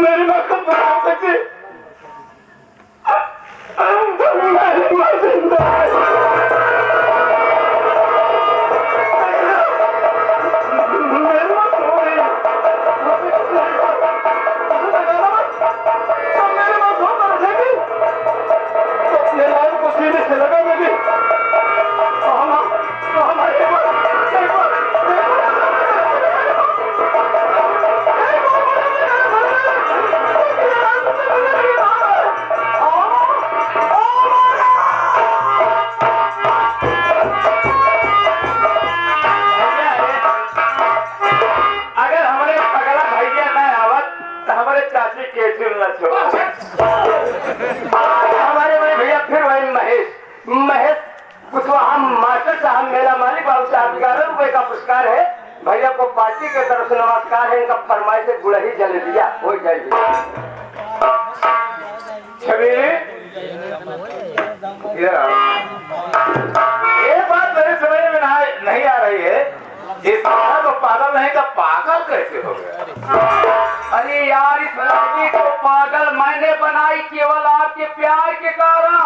मेरी माँ को बता सके। मेरी माँ जिंदा है। मेरी माँ सो रही है। तो मेरी माँ सो कर उठेगी तो अपने लाल को सीने से लगा देगी। हमारे बड़े भैया फिर वही महेश कुशवाहा मास्टर साहब, मेला मालिक बाबू साहब, 11 रुपए का पुरस्कार है। भैया को पार्टी के तरफ से नमस्कार है। इनका फरमाइश से गुड़ही जल दिया हो जाएगी। ये बात मेरे समझ में नहीं आ रही है। इस तो पागल नहीं का पागल कैसे हो गया? अरे यार, इस लड़की को पागल मैंने बनाई केवल आपके प्यार के कारण।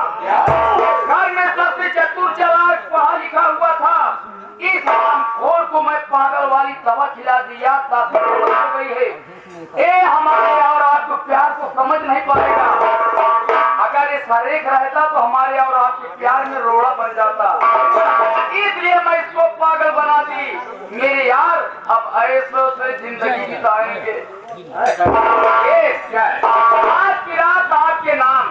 घर में सबसे चतुर चालाक पढ़ा लिखा हुआ था। इस हरामखोर को मैं पागल वाली दवा खिला दिया, हो गई है। ये हमारे और आपके प्यार को समझ नहीं पाएगा। अगर ये सरेख रहता तो हमारे और आपके प्यार में रोड़ा बन जाता। इसलिए मैं इसको पागल बना दी। मेरे यार अब ऐसो से जिंदगी बिताएंगे। आज की रात आपके नाम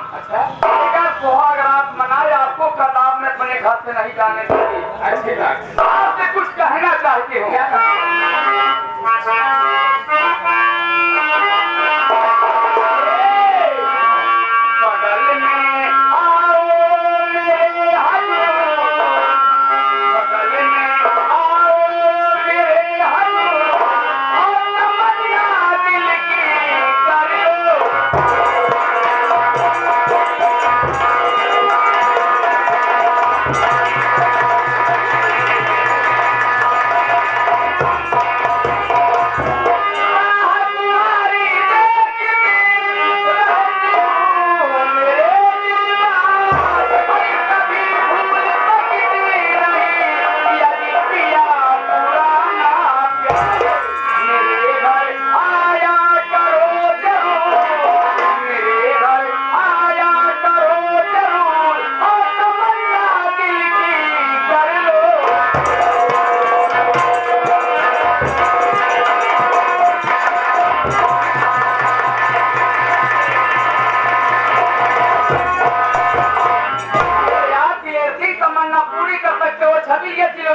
सुहाग रात मनाए। आपको कताब में अपने घर से नहीं जाने देंगे। आपसे कुछ कहना चाहती हूँ।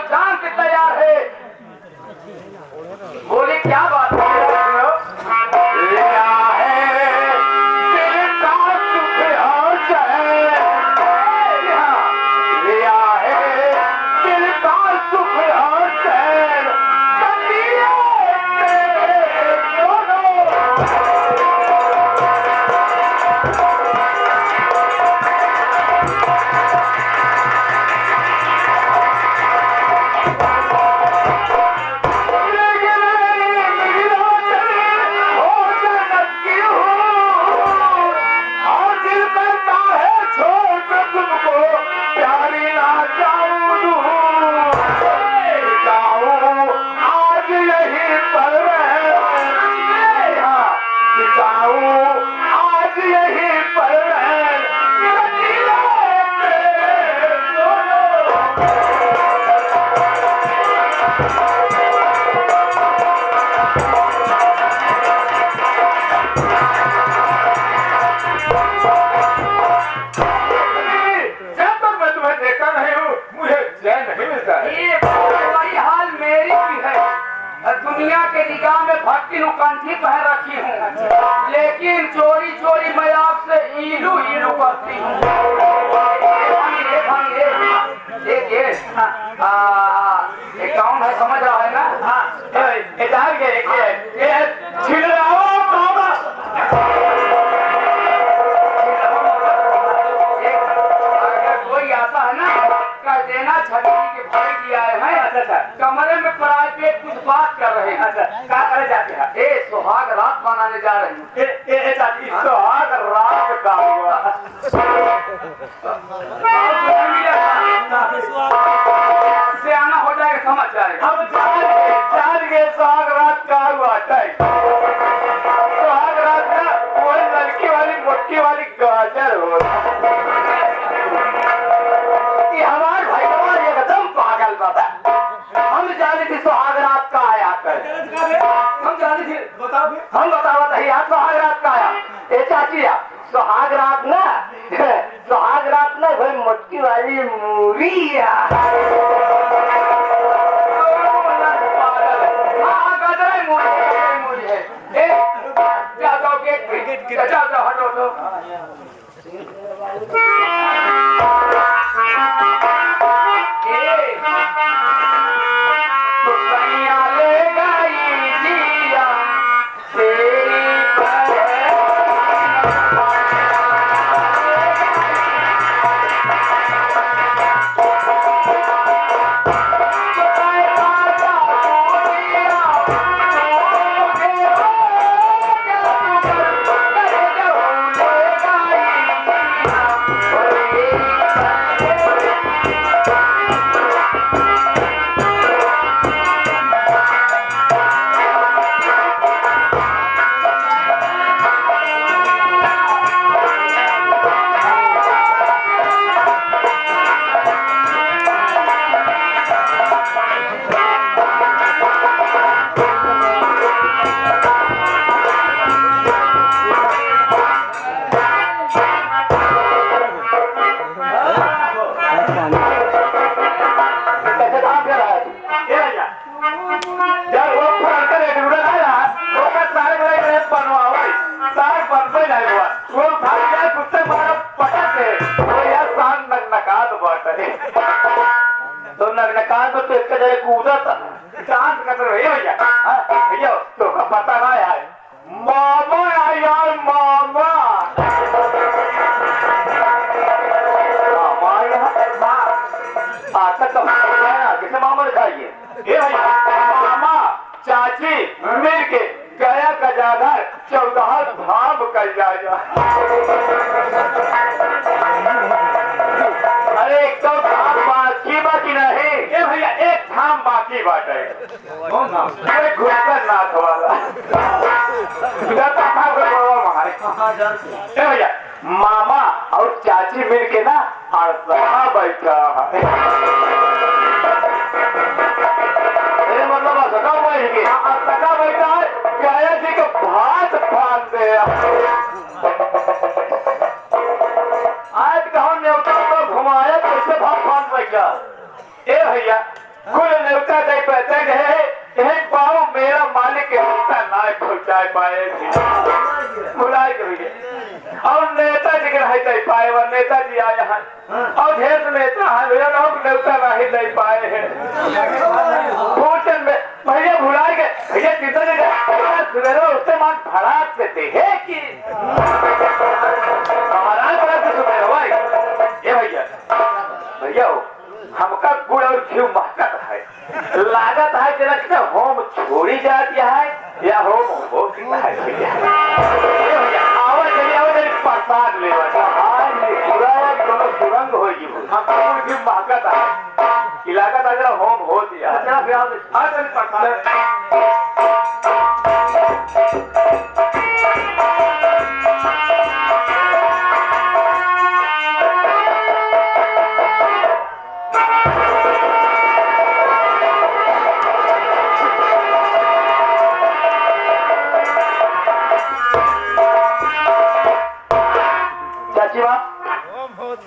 जान के तैयार है। बोले क्या बात है? लिया है दिल का सुख और चैन, लिया है दिल का सुख और चैन, दुनिया के निगाह में भक्ति कंठी पहन रखी हूँ, लेकिन चोरी चोरी मैं आपसे इलू इलू करती हूँ। कौन है समझ रहा है ना? अगर कोई आता है ना कह देना छठी के भाई की आए हैं, कमरे में प्राइवेट कुछ बात कर रहे हैं। क्या करे जाते हैं? ए सुहाग रात बनाने जा रही हूँ। चाची सुहाग रात का हुआ सियाना हो जाएगा, समझ जाएगा। हम जान के सुहाग रात का हुआ सुहाग रात का वही लड़की वाली मोटी वाली गाजर हो। हमारे भाई एकदम पागल बाबा। हम जाने थी सुहाग रात का आया कर, हम जाने थे बताओ, हम बतावा था यार सुहाग रात का आया। ए चाची सुहाग रात ना सुहाग रात ना भाई मोटी वाली मूवी हटो तो नग्नकांड में तो एक जगह कूदा था चांद का तो भैया भैया तो पता ना यार मामा यार मामा आता कब किसे मामा दिखाइए ये भैया मामा चाची मिल के गया गजाधर 14 धाम कर जाएगा। अरे एक तो धाम बाकी नहीं ये भैया, एक धाम बाकी बाटे घुसकर नाथ वाला भैया मामा और चाची मिल के ना अड़सहा बैठा है। मतलब अड़सका बैठा है गया जी को भात फान दे। आज कहो न्योता को घुमाया कैसे भात फान बैठा ए भैया कुल न्योता तक पहते गए एक पाओ मेरा मालिक होता ना पहुंचाए पाए बुलाए के भैया और नेताजी के नहीं दे पाए वो नेताजी आए हैं और ढेर नेता है भैया लोग न्योता नहीं दे पाए हैं भोजन में भैया भुलाए गए भैया कितने सवेरे उससे मान भड़ाक देते है कि हमारा बड़ा सुबह भाई ये भैया भैया हमका गुड़ और घी महकत है लागत है जरा कि होम छोड़ी जाती है या होम होती है भैया आवाज प्रसाद ले पूरा दोनों सुरंग होगी हमका गुड़ घी महकत है लागत है जरा होम होती है प्रसाद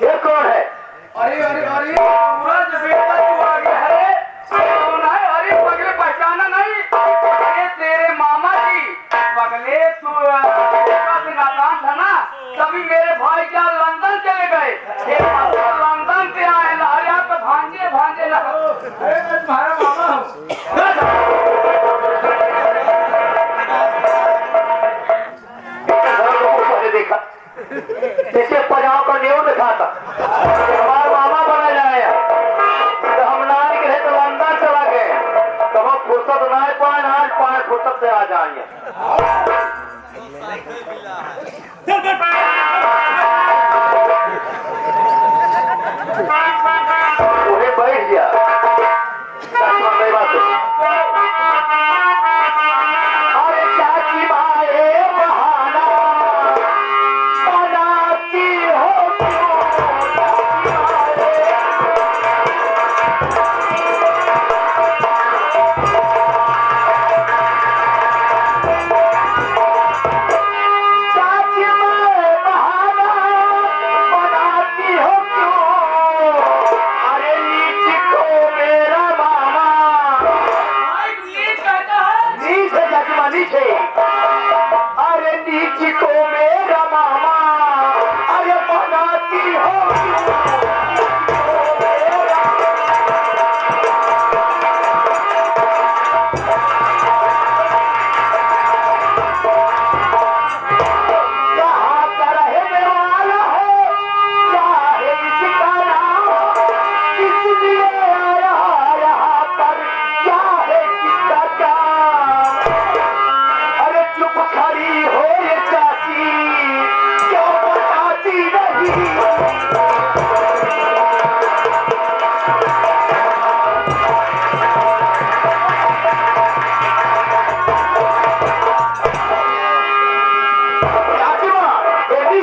ये कौन है? अरे अरे अरे पूरा जो बेटा तू आ गया है कौन है? अरे पगले पहचाना नहीं? अरे तेरे मामा जी पगले तू नादान था ना तभी मेरे भाई क्या लंदन चले गए लंदन से आए अरे आप तो भांजे भांजे ना तुम्हारा मामा हूँ देखा इसे पजाओ का न्यू दिखाता हमारा मामा बना जाए तो हम ना निकले तो अंदर चला गए तो हम फुर्सत ना पाए आज पाए फुर्सत से आ जाएंगे।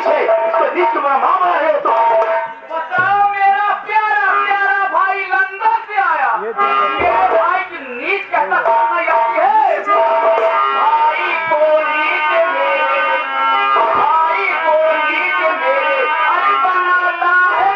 नीच है, इसको नीच क्यों मामा है तो बताओ मेरा प्यारा प्यारा भाई लंदन से आया, मेरे भाई की नीच कहता सुनना याद है। भाई को नीच मेरे, भाई को नीच मेरे अरे बनाता है।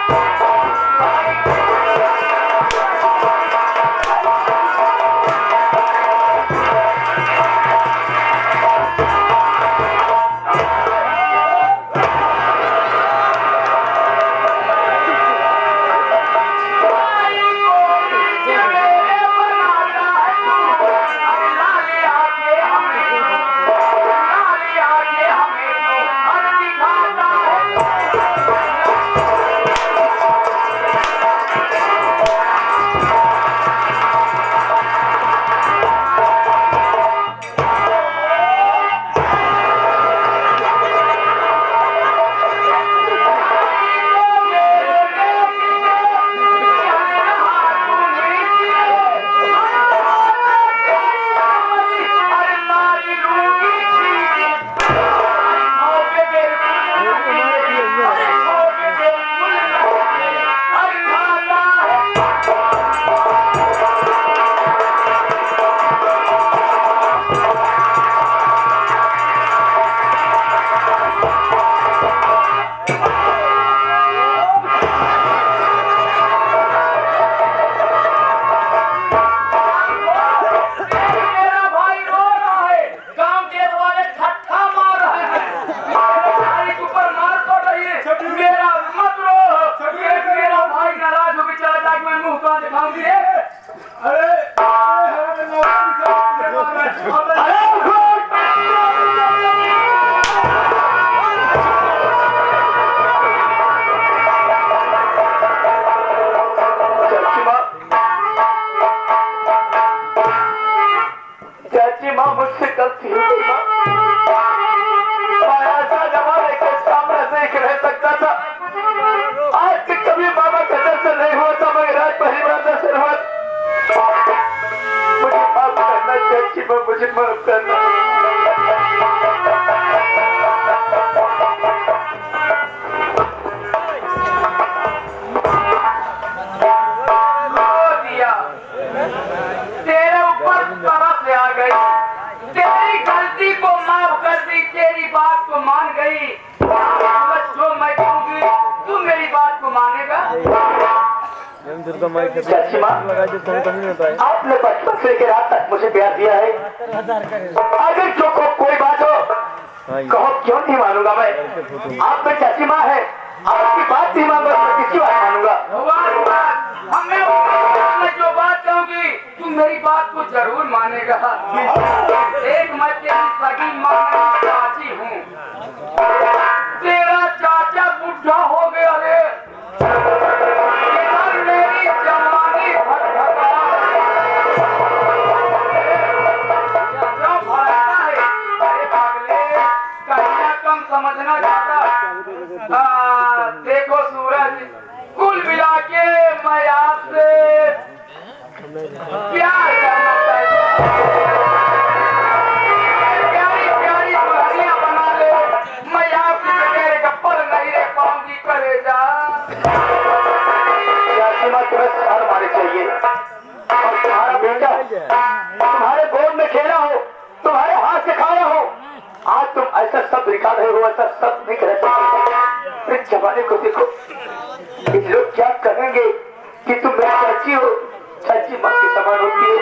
मुझे माफ करना। तेरे ऊपर तरस आ गई, तेरी गलती को माफ कर दी, तेरी बात को मान गई। जो मैं कहूँगी तू मेरी बात को मानेगा। चाची माँ, आपने बचपन से लेकर रात तक मुझे प्यार दिया है। अगर जो कोई बात हो कहो, क्यों नहीं मानूंगा मैं। आप में चाची माँ है, आपकी बात नहीं मानूंगा तो किसकी बात मानूंगा। मैं जो बात कहूँगी तू मेरी बात को जरूर मानेगा। एक मैं तेरी सगी माँ चाची हूँ, तेरा चाचा बुढ़ा हो गया रे, मेरी जवानी कम समझना चाहता। देखो सूरज, कुल मिला के मैं आपसे प्यार करना चाहता हूँ। प्यारी प्यारी दुल्हनिया बना ले, मैं आपकी बगैर गप्पल नहीं रह पाऊंगी कलेजा। तुम्हें शर्म मानी चाहिए। और तुम्हारा बेटा तुम्हारे गोद में खेला हो, तुम्हारे हाथ से खाया हो, आज तुम ऐसा सब दिखा रहे हो, ऐसा सब नहीं कर सकते। इस जमाने को देखो, लोग क्या कहेंगे कि तुम मेरी चाची हो, चाची माँ के समान होती है।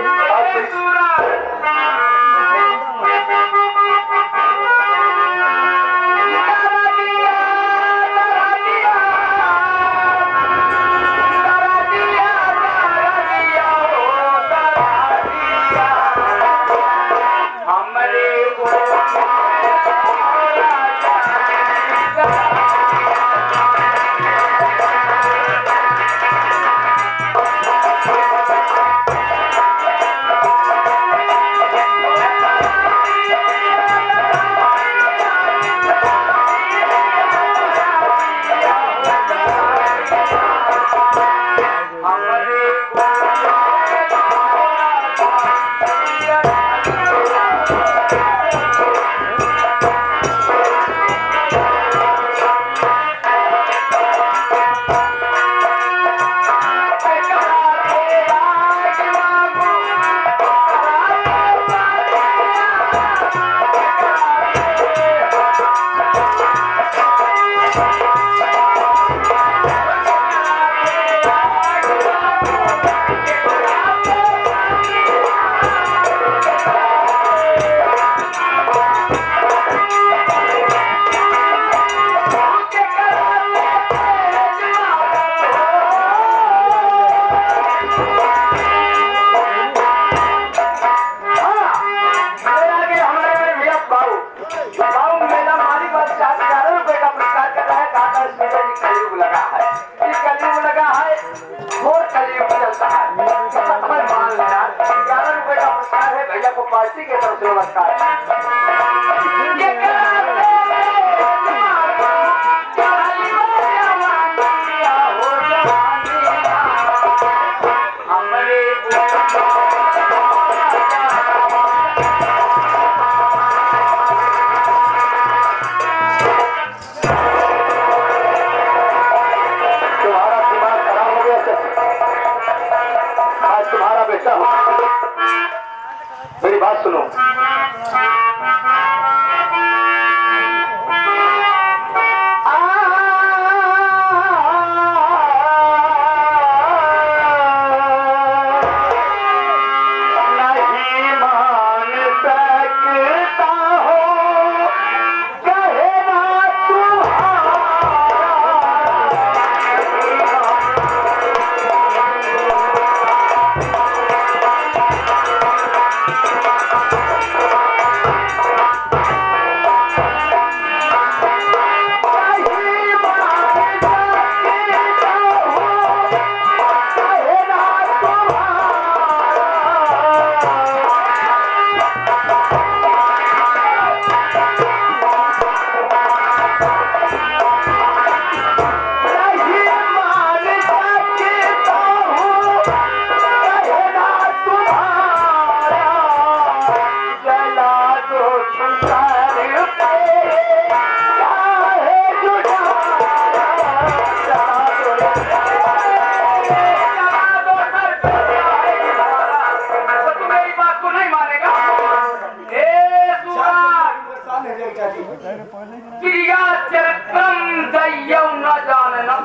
क्रिया चरित्रम दैयम न जानना।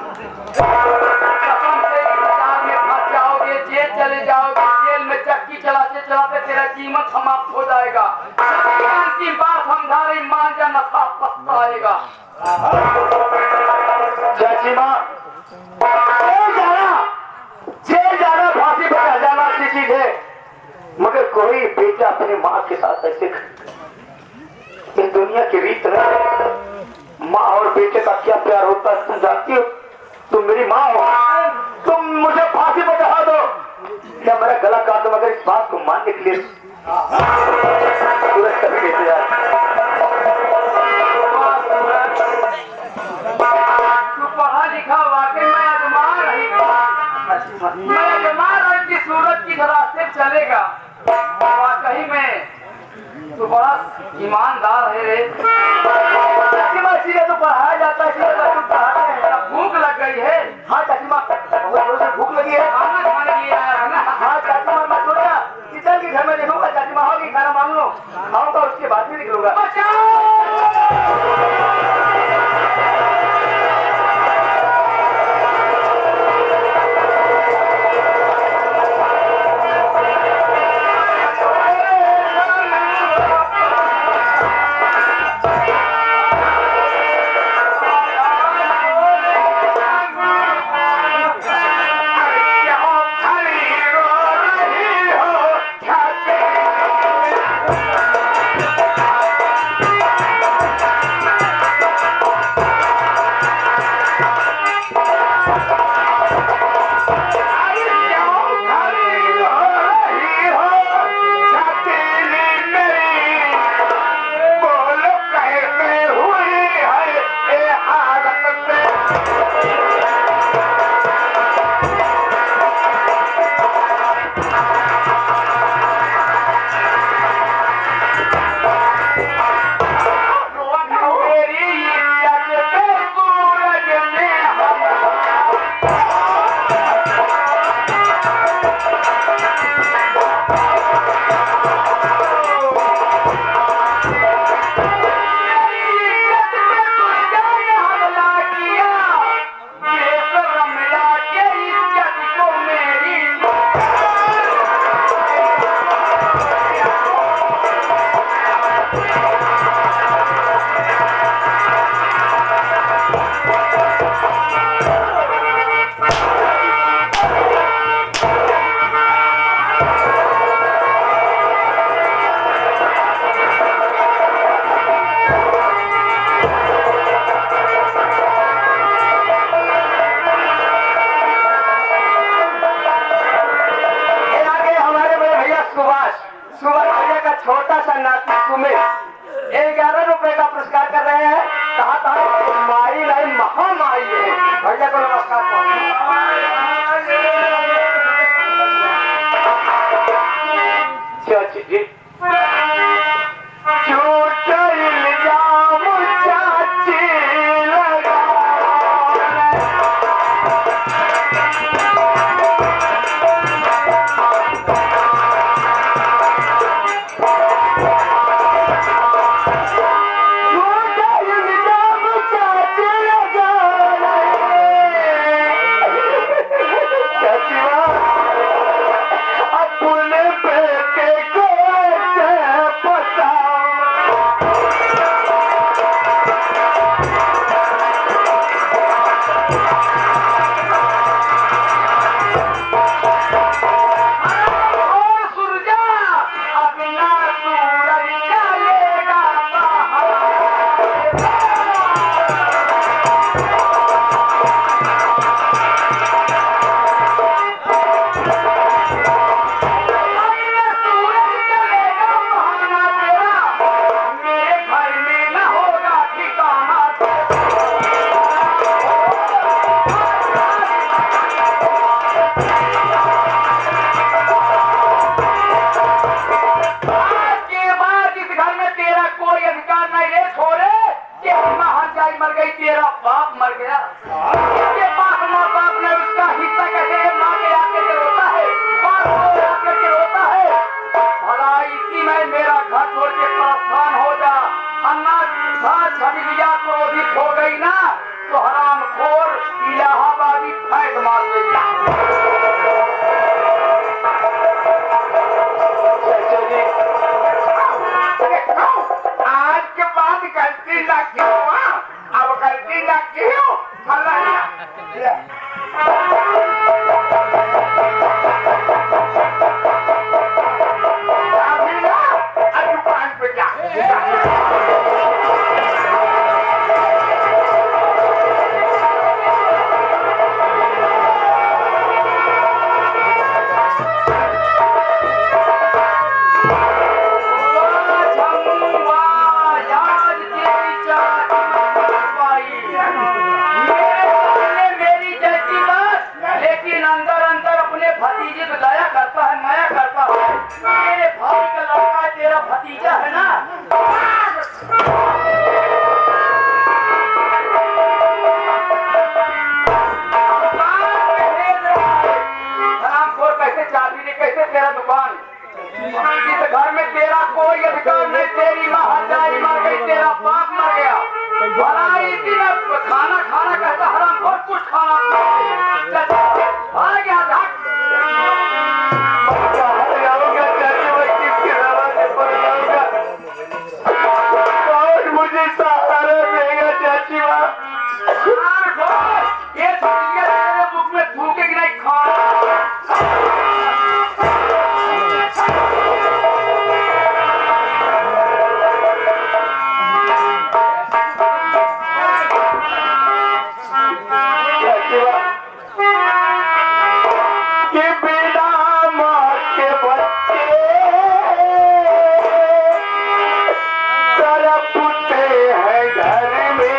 कसम से बाजार में फंस जाओगे, जेल चले जाओगे, जेल में चक्की चलाते चलाते तेरा जीवन समाप्त हो जाएगा। की बात समझा रही, मान जा, नशा पछताएगा। चाची माँ, जेल जाना फांसी पर चढ़ जाना अच्छी चीज है, मगर कोई बेटा अपनी माँ के साथ ऐसे इस दुनिया की रीत है। माँ और बेटे का क्या प्यार होता है तुम जानती हो। तुम मेरी माँ हो, तुम मुझे फांसी पर चढ़ा दो या मेरा गला काट दो, मगर इस बात को मानने के लिए सूरज कभी नहीं तैयार। तू पढ़ा लिखा वाकई में अजमान रही, मैं अजमान रही कि सूरज की रास्ते चलेगा। वाकई में तू बड़ा ईमानदार है रे। तो पढ़ाया जाता है, भूख लग गई है। हाँ चाची माँ, भूख लगी है, खाना खाने के लिए आया है ना। हाँ चाची माँ, मैं सोचा किचन के घर में देखूंगा, चाची माँ होगी खाना मांग लो, खाऊंगा उसके बाद भी निकलूंगा। छोटा सा नाती सुमित 11 रुपए का पुरस्कार कर रहे हैं। कहा था माई लाई महामाई है। भैया को नमस्कार। चाची जी, झूठा इल्जाम चाची लगा मर गई, तेरा बाप मर गया। इसके पास माँ बाप ने उसका हिस्सा कैसे माँ के आके के रोता है, बाप को आके के रोता है। भला इसी में मेरा घर छोड़ के परेशान हो जा, अन्ना छवि बिटिया क्रोधित हो गई ना तो हरामखोर इलाहाबादी फेंक मार देगा। आज के बाद गलती ना क्यों, अब गलती ना क्यों अभी ना अब दुकान पे जा। भतीजे को दया करता है, माया करता है। मेरे भाई का लड़का तेरा भतीजा है ना, हरामखोर कैसे चाबी दे, कैसे तेरा दुकान, इस घर में तेरा कोई अधिकार नहीं। तेरी माँ हजारी मर गई, तेरा बाप मर गया, भलाई इसी में खाना खाना कहता हरामखोर, कुछ खाना आ गया था। मुझे सहारा देगा चाची माँ। ये तेरे मुख में थूकेगी नहीं, खा घर में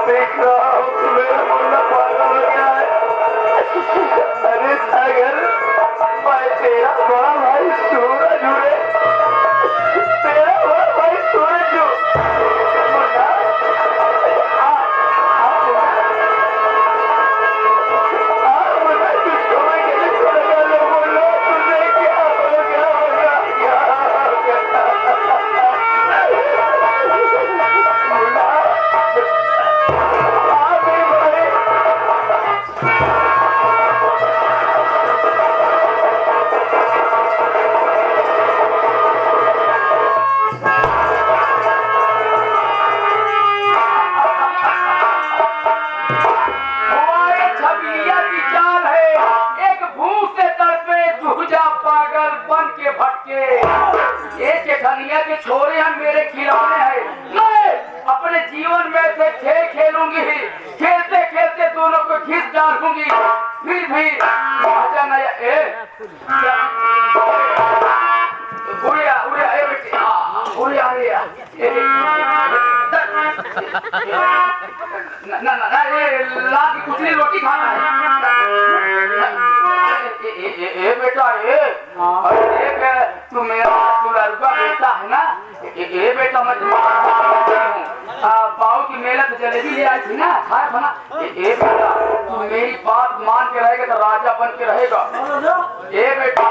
देख रहा हूँ कि मेरा मुन्ना पागल हो गया है। अरे सागर, मैं तेरा बड़ा भाई सूरज हूँ रे, तेरा बड़ा भाई सूरज हूँ। मुन्ना, मुन्ना तुझको मैं कैसे लगा लो, बोलो तुझे क्या हो गया, क्या हो गया। हमारे छबिलिया की चाल है, एक भूख से तड़पे दूजा पागल बन के भटके। ये जेठनिया के छोरे हम मेरे खिलौने हैं, मैं अपने जीवन में से खेल खेलूंगी, खेलते खेलते दोनों को घिस डालूंगी, फिर भी मजा नहीं। उड़िया उड़िया ए बेटी, उड़िया उड़िया ना ना ना, ये लाल की कुचली रोटी खाना है। ए बेटा, अरे तू मेरा दुलारुआ बेटा है ना। ए बेटा, मैं तुम्हारा हूँ। बाबू की मेहनत जलेबी ले आई थी ना, खाया था ना। ए बेटा, तू मेरी बात मान के रहेगा तो राजा बन के रहेगा। ए बेटा,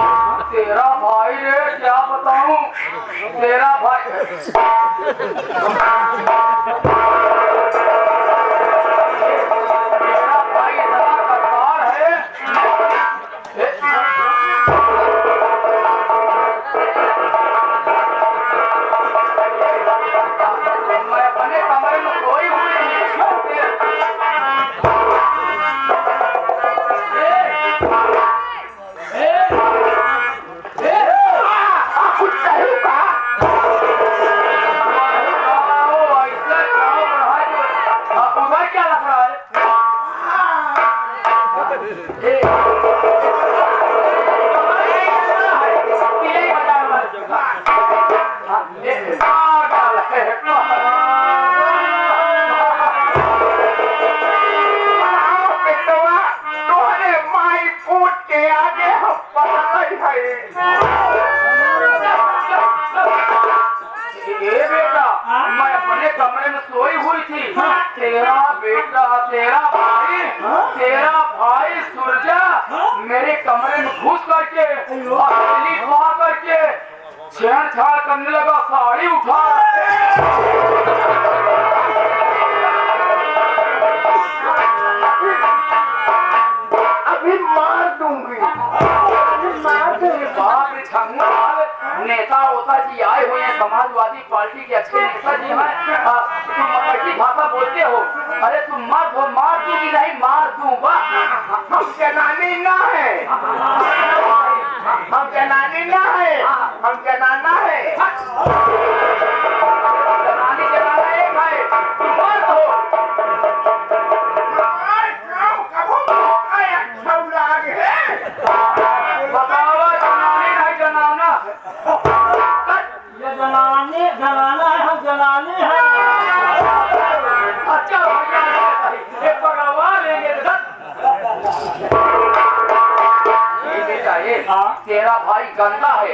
तेरा भाई रे, क्या बताऊं, तेरा भाई इतना कट्टार है। मैं अपने कमरे में सोई हुई मैं अपने कमरे में सोई हुई थी। तेरा बेटा, तेरा भाई सुरजा मेरे कमरे में घुस करके हथेली खा करके छेड़छाड़ करने लगा, साड़ी उठा। अभी मार दूंगी। नेता होता जी आए हुए हैं, समाजवादी पार्टी के अच्छे नेता जी हैं। तुम अच्छी भाषा बोलते हो। अरे तुम मत हो, मार दूंगी नहीं, मार दूंगा। हम जनानी ना है, हम जनानी ना है, हम जनाना है। जनानी जनाना एक है, तुम मत हो। बताओ, जनानी नहीं जनाना। ये जलाना है, हम जलाने हैं। अच्छा भैया, ये पकड़वा लेंगे। ये बेटा, ये तेरा भाई गंदा है,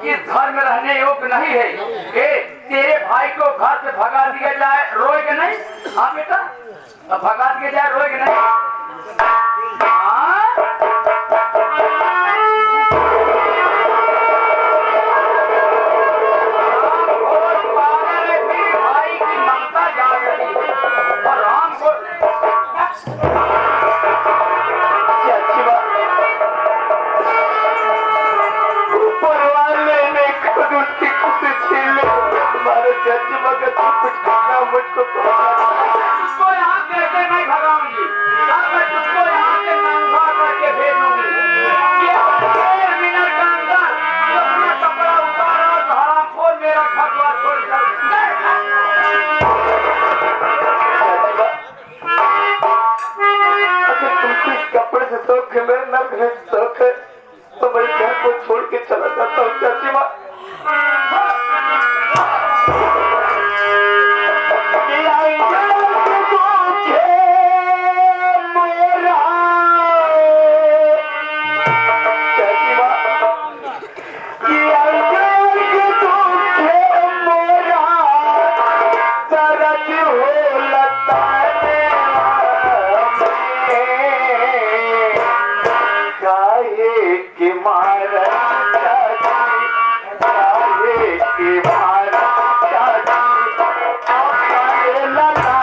इस घर में रहने योग्य नहीं है। तेरे भाई को घर से भगा दिया जाए, रोएगा नहीं? हाँ बेटा, भगा दिया जाए, रोएगा नहीं? हाँ? भाई की ममता जाग रही है और राम को अच्छी बात। ऊपर वाले ने खुद उसकी खुशी छीन ली। हमारे जज मगर तू कुछ करना मुझको तुझको यहाँ कैसे नहीं भगाऊंगी? अब मैं तुझको यहाँ से नंगा करके भेजूंगी। ये 1 मिनट के अंदर तू अपना कपड़ा उतारा और हरामखोर मेरा घर द्वार छोड़ कर। अगर तुमको इस कपड़े से शौक है, मेरे ना घर से शौक है, तो मैं घर को छोड़ के चला जाता हूँ। चाची माँ, ये आई जान को काहे के मारा चाची, काहे के मारा चाची, अपने लला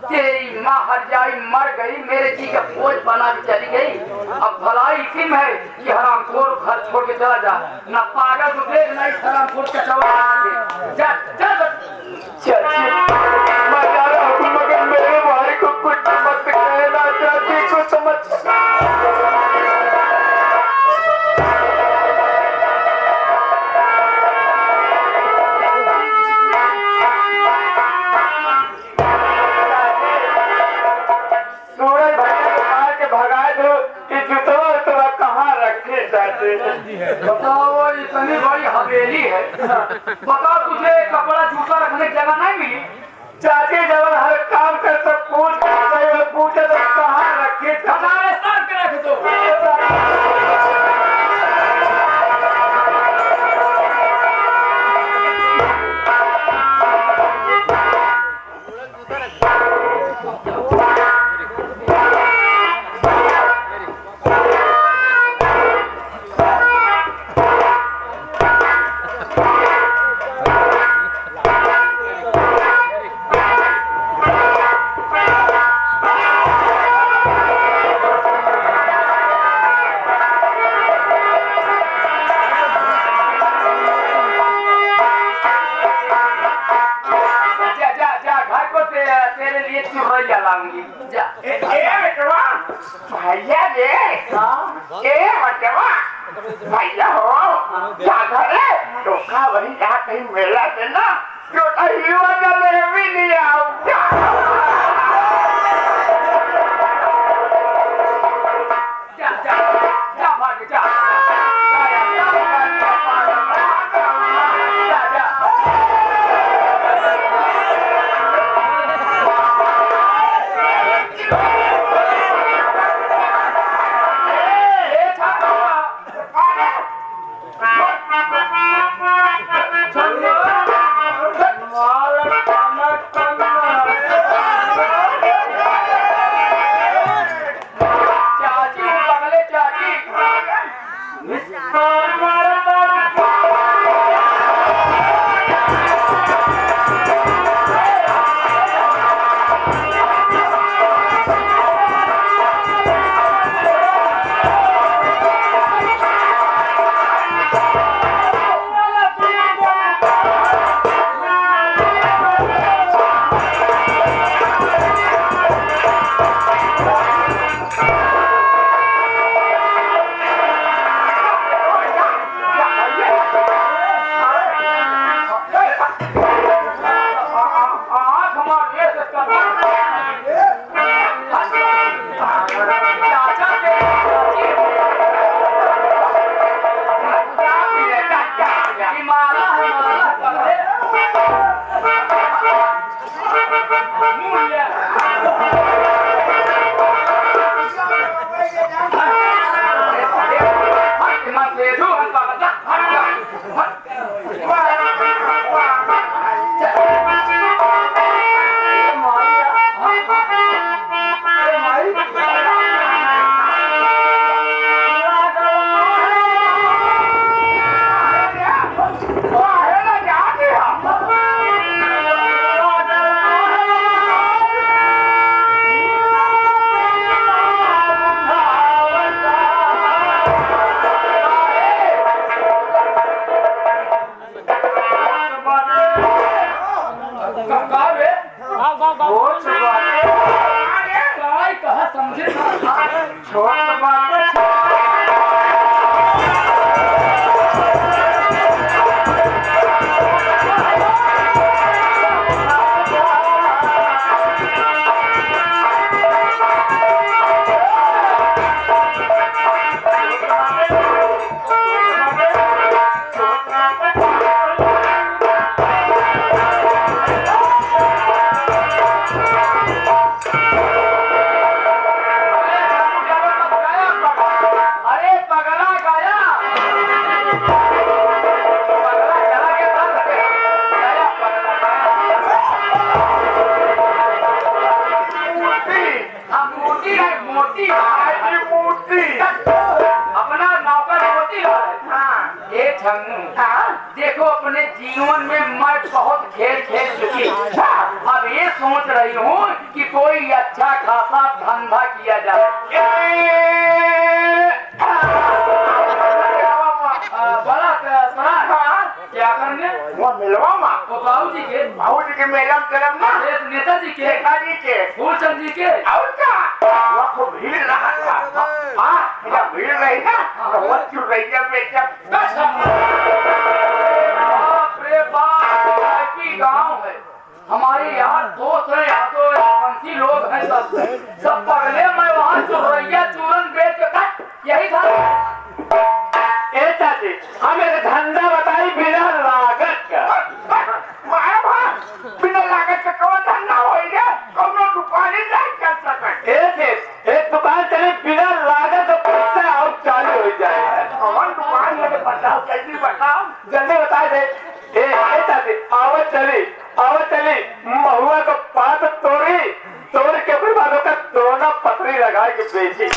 तेरी माँ हर जाई मर गई, मेरे जी का बोझ बना के चली गई। अब भलाई इसी में है कि हरामखोर घर छोड़ के चला जा, ना पागल को देख नहीं हरामखोर का चौड़ा जा जा। चाची मैं जा रहा हूँ, मगर मेरे भाई को कुछ मत कहना, चाची को समझ। सूरज भैया को मार के भगा दो, ये जुतवा उतवा कहाँ रखे चाची? बताओ इतनी बड़ी हवेली है, बताओ तुझे कपड़ा जूता रखने की जगह नहीं मिली? चाची जब हर काम कर सब पूछे तो कहाँ रखे? हमारे सर पे रख दो। तेरे लिए चूल्हा जलाऊंगी जा। बेटवा भैया रे, बेटवा भैया हो क्या करे धोखा वही जहाँ कहीं मेला से ना जो युवा जलेबी नहीं आओ जा जा जा भाग जा छंगू, देखो अपने जीवन में मैं बहुत खेल खेल चुकी। अब ये सोच रही हूँ कि कोई अच्छा खासा धंधा किया जाए। बड़ा क्या करने? वो मिलवा माँ वो बाबूजी के मेलम तेलम ना नेताजी के नेताजी के फूलचंद जी के और क्या वो खूब भीड़ रहा था। हाँ जब भीड़ रही ना तो वो चुर रही जब बेचा बाप रे बाप, हैप्पी गांव है हमारे यहाँ। दोस्त है यहाँ तो पंछी लोग हैं, सब पगले। मैं वहाँ चुरैया चूरन बेच के यही था। चाची हमें धंधा बताई बिना लागत का। बिना लागत का कौन धंधा होएगा? कौन दुकान ही नहीं कर सकते। एक दुकान चले बिना लागत का पैसा और चालू हो जाए। कौन दुकान लगे बताओ, जल्दी बताओ, जल्दी बता दे। चाची आवत चली महुआ को पात तोड़ के फिर बाद का दोनों पतरी लगा के बेची।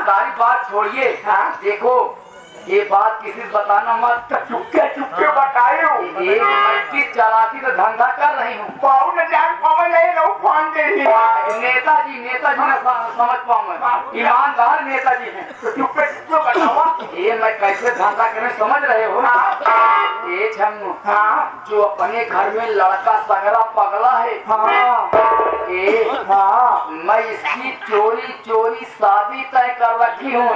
सारी बात छोड़िए। देखो ये बात किसी से बताना मत, चुपके चुपके बतायो। एक मट्टी चालाकी का धंधा कर रही हूँ। पाऊ न जान पावन नहीं लो फोन दे दी। नेताजी न समझ पाऊँ, ईमानदार नेताजी हैं। तो चुपके चुपके बताओ। ये मैं कैसे धंधा करने समझ रहे हो? ये छंगू, जो अपने घर में लड़का सगरा पगला है, मैं इसकी चोरी चोरी शादी तय कर रखी हूँ।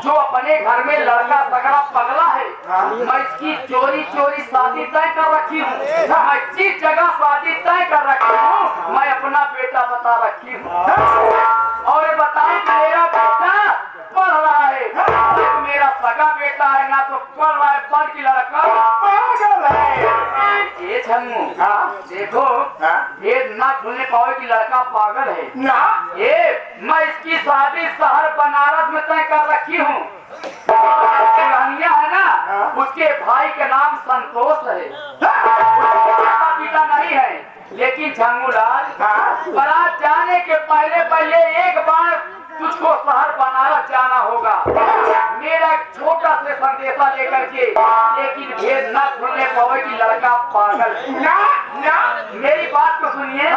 जो अपने घर में लड़का सगरा पगला है, मैं इसकी चोरी चोरी शादी तय कर रखी हूँ। अच्छी जगह शादी तय कर रखी हूँ। मैं अपना बेटा बता रखी हूँ। और बताओ मेरा बेटा पढ़ रहा है, तो मेरा सगा बेटा है ना, तो पढ़ रहा है, पढ़ की लड़का पागल है। ये छंगू, देखो ये ना खुलने पाओ कि लड़का पागल है ना। ये मैं इसकी शादी शहर बनारस में तय कर रखी हूँ। रानिया है ना, उसके भाई के नाम संतोष है। उसका पिता नहीं है, लेकिन छंगूलाल बारात जाने के पहले एक बार तुझको शहर बनारस जाना होगा, मेरा एक छोटा से संदेशा लेकर के। लेकिन भेद न खुलने पाओ कि लड़का पागल है। ना ना मेरी बात को सुनिए।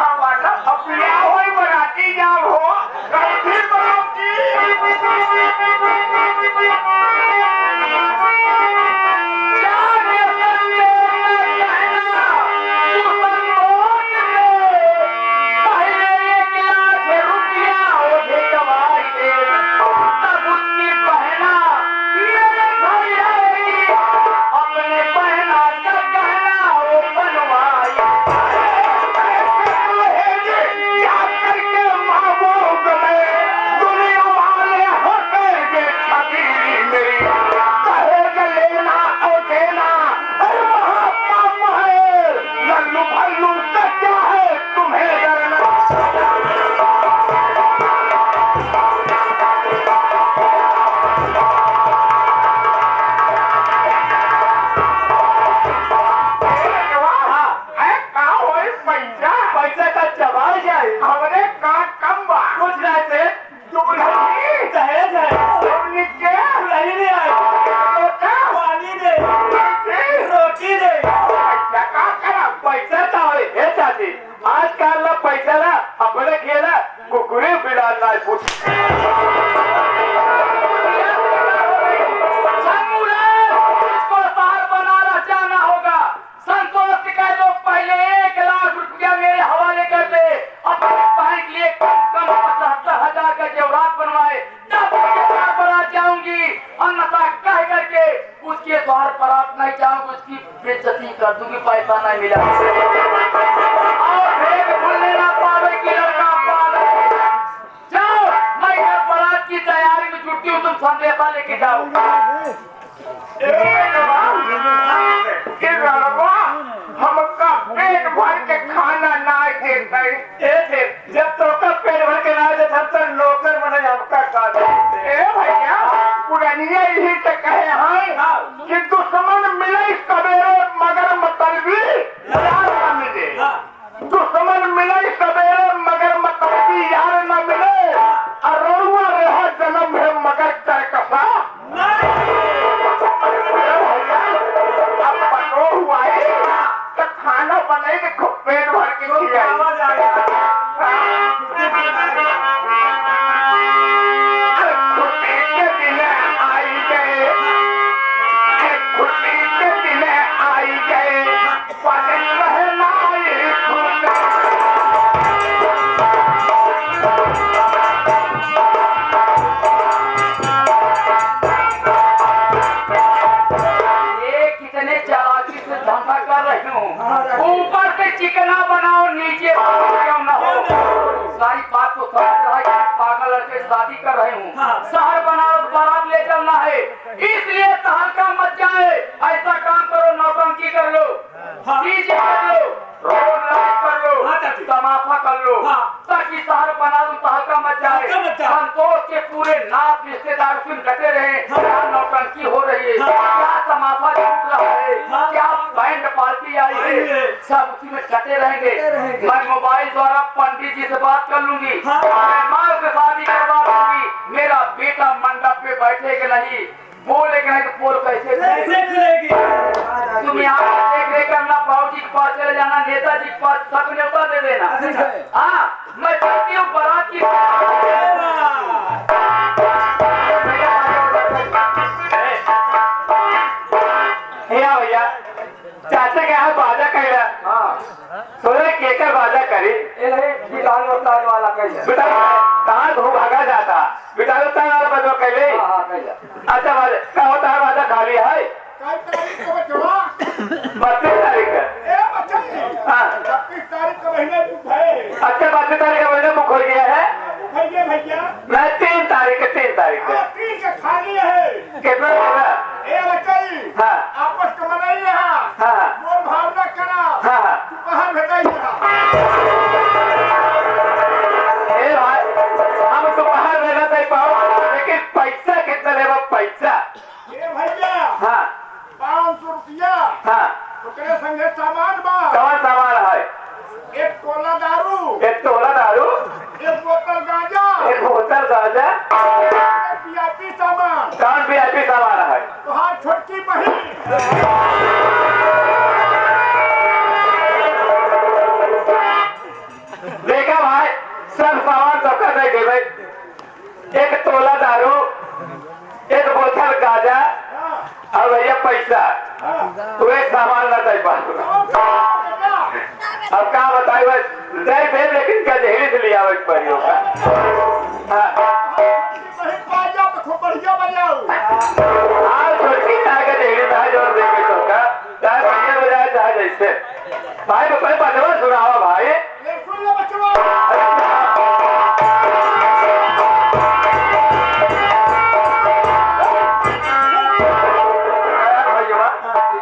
बनाती जाओ हो बेइज्जती कर दूंगी, पैसा नहीं मिला और भेद खुलने ना पावे कि लड़का पागल। जाओ, मैं घर बारात की तैयारी में जुटी हूँ, तुम संदेशा लेके जाओ। हमका पेट भर के खाना ना देते। जब तो पेट भर के ना देता हम तो नौकर बने हमका काटे ए भैया पुरानिया यही तो कहे हैं कि दुश्मन मिले सवेरे मगर मतलबी यार न मिले दुश्मन मिले सवेरे मगर मतलबी यार न मिले अरुआ रहा जन्म है मगर करकसा अब पतो हुआ है तो खाना बनेगा खूब पेट भर के ऊपर से चिकना बनाओ नीचे क्यों ना हो सारी बात तो समझ रहा है कि पागल लड़के शादी कर रहे हूँ शहर बनाओ बारात ले चलना है इसलिए तहलका मच जाए ऐसा काम करो नौटंकी कर लो डीजे कर लो रोड लाइट कर लो तमाशा कर लो ताकि शहर बना दो तहलका मच जाए संतोष के पूरे नाप रिश्तेदार सुन कटे रहे क्या नौटंकी हो रही है क्या तमाशा छूट रहा है क्या बैंड पार्टी आई है सब उसी में कटे रहेंगे मैं मोबाइल द्वारा पंडित जी से बात कर लूंगी माँ से शादी करवा दूंगी मेरा बेटा मंडप पे बैठेगा नहीं बोलेगा नहीं तो पोल कैसे खुलेगी तुम यहाँ देख रेख करना बाबू जी के पास चले जाना नेताजी के पास सब न्योता दे देना हाँ मैं चाहती हूँ बारात की भैया चाचा के यहाँ बाजा करेगा सोने केकर बाजा करे वाला कैसे बेटा कहाँ घूम भागा जाता बेटा वाला बजो कैले अच्छा बाजा क्या होता है बाजा खाली है 32 तारीख हाँ 32 तारीख का महीने बुक है अच्छा 32 तारीख का महीने बुक हो गया है भैया मैं 3 तारीख को 3 का खाली है कितना होगा हाँ आपस का मनाई हाँ मोर भावना करा हाँ बाहर भेटाई भाई हम तो बाहर रहना चाहिए पाओ लेकिन पैसा कितना लेगा पैसा भैया हाँ 500 रुपया हाँ तो तेरे संगे सामान बा कौन सामान है एक तोला दारू एक तोला दारू एक बोतल गांजा एक बोतल गांजा एक वीआईपी सामान कौन वीआईपी सामान है तुहार छोटकी बहन देखा भाई सब सामान सबका देखे भाई एक तोला दारू एक बोतल गांजा और भैया पैसा तुम्हें सामान न दे पाओ अब क्या बताए दे दे लेकिन क्या जहरी से लिया हुआ परियों का खूब बढ़िया बजाऊ छोटकी चाहे का जहरी में जोर देखे तो का चाहे बढ़िया बजाए चाहे जैसे भाई कोई बचवा सुनाओ भाई सुन लो बचवा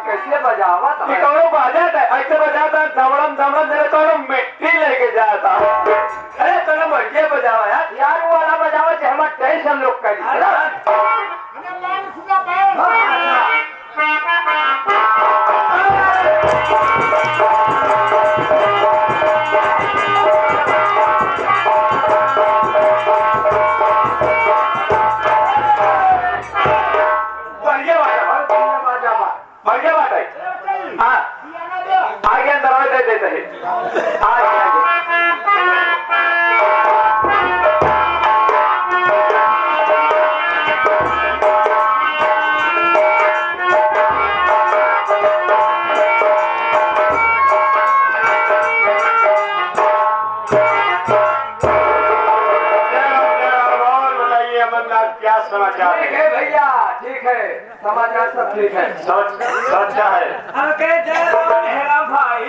कैसे बजावा था बाजा ऐसे बजाता धमड़म धमड़म जरा तो मिट्टी लेके जाता अरे तो बढ़िया बजावा यार वो वाला बजावा चाहे हम टेंशन लोग कर सुना पाए बढ़िया बात है हाँ आगे अंदर दे देते हैं आगे क्या समाचार ठीक है भैया ठीक है समाचार सब ठीक है अच्छा है जय राम भाई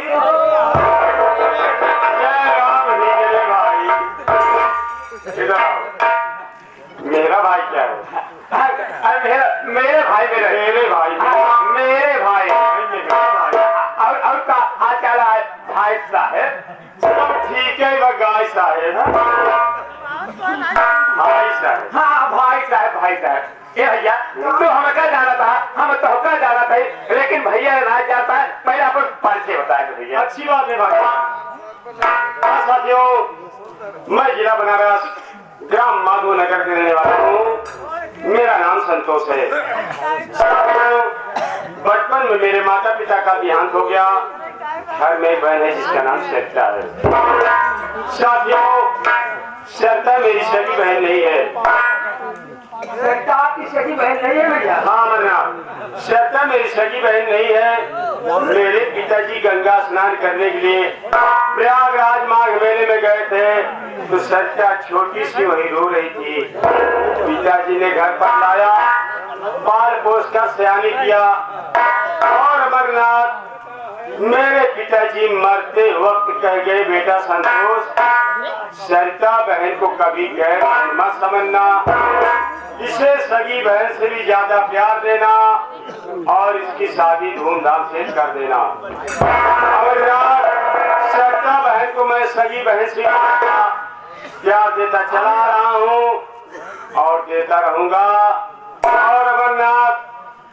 जय राम मेरे भाई मेरा भाई क्या है मेरे भाई और का हाल है भाई साहब सब ठीक है वह गाय साहब भाई साहब, हाँ भाई साहब, भाई साहब। ये भैया तो हमें क्या जाना था, हम तो क्या जाना था, लेकिन भैया राज जाता है, पहले अपन परिचय बताए भैया। अच्छी बात है भाई। हाँ साथियों, मैं जिला बनारस ग्राम माधो नगर के रहने वाला हूँ। मेरा नाम संतोष है। साथियों, बचपन में मेरे माता पिता का देहांत हो गया। घर में एक बहन है जिसका नाम श्रद्धा है। साथियों, श्रद्धा मेरी सगी बहन नहीं है। श्रद्धा आपकी सगी बहन नहीं है भैया? हाँ मरना, श्रद्धा मेरी सगी बहन नहीं है। मेरे पिताजी गंगा स्नान करने के लिए प्रयागराज माघ मेले में गए थे, तो श्रद्धा छोटी सी वही रो रही थी। पिताजी ने घर पर लाया, पाल पोस कर सयानी किया। और अमरनाथ, मेरे पिताजी मरते वक्त कह गए, बेटा संतोष, श्रद्धा बहन को कभी गैर मत समझना, इसे सगी बहन से भी ज्यादा प्यार देना और इसकी शादी धूमधाम से कर देना। अमरनाथ, श्रद्धा बहन को मैं सगी बहन से प्यार देता चला रहा हूँ और देता रहूंगा। और अमरनाथ,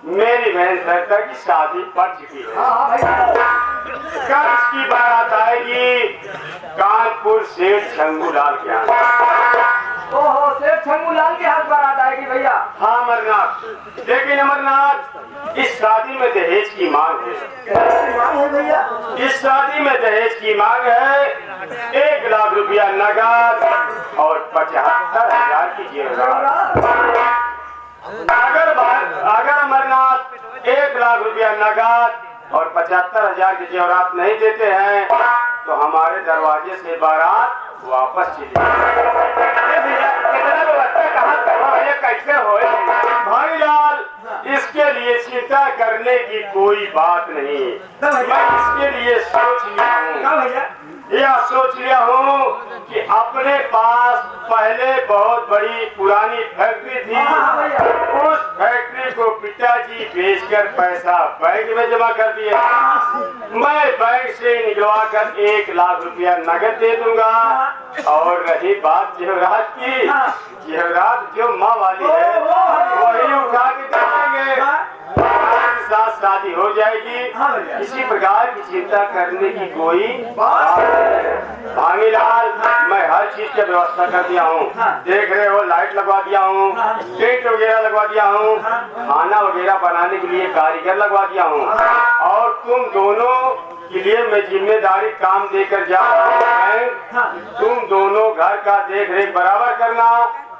मेरी बहन श्रद्धा की शादी पड़ चुकी है। कल इसकी बारात आएगी कानपुर सेठ शंभूलाल के यहाँ। ओहो, सेठ शंभूलाल के हाथ बारात आएगी भैया? हाँ अमरनाथ, लेकिन अमरनाथ, इस शादी में दहेज की मांग है। भैया इस शादी में दहेज की मांग है 1 लाख रुपया नगद और 75,000 की जेवरात। अगर अमरनाथ 1 लाख रुपया नगद और 75,000 की जेवरात नहीं देते हैं तो हमारे दरवाजे से बारात वापस चली भैया, कितना व्यवस्था कहाँ करवा भैया, कैसे हो? भाईलाल, इसके लिए चिंता करने की कोई बात नहीं। मैं इसके लिए सोच लिया हूँ। भैया यह सोच लिया हूँ कि अपने पास पहले बहुत बड़ी पुरानी फैक्ट्री थी, उस फैक्ट्री को पिताजी बेचकर पैसा बैंक में जमा कर दिया। मैं बैंक से निकलवा कर 1 लाख रुपया नगद दे दूंगा। और रही बात जेवरात की, जेवरात जो माँ वाली है वही उठा के दे देंगे, साथ शादी हो जाएगी। किसी प्रकार की चिंता करने की कोई बात नहीं। भांगीलाल, मैं हर चीज की व्यवस्था कर दिया हूँ। देख रहे हो, लाइट लगवा दिया हूँ, टेंट वगैरह लगवा दिया हूँ, खाना वगैरह बनाने के लिए कारीगर लगवा दिया हूँ। और तुम दोनों के लिए मैं जिम्मेदारी काम देकर जा रहा हूँ। तुम दोनों घर का देख रेख बराबर करना,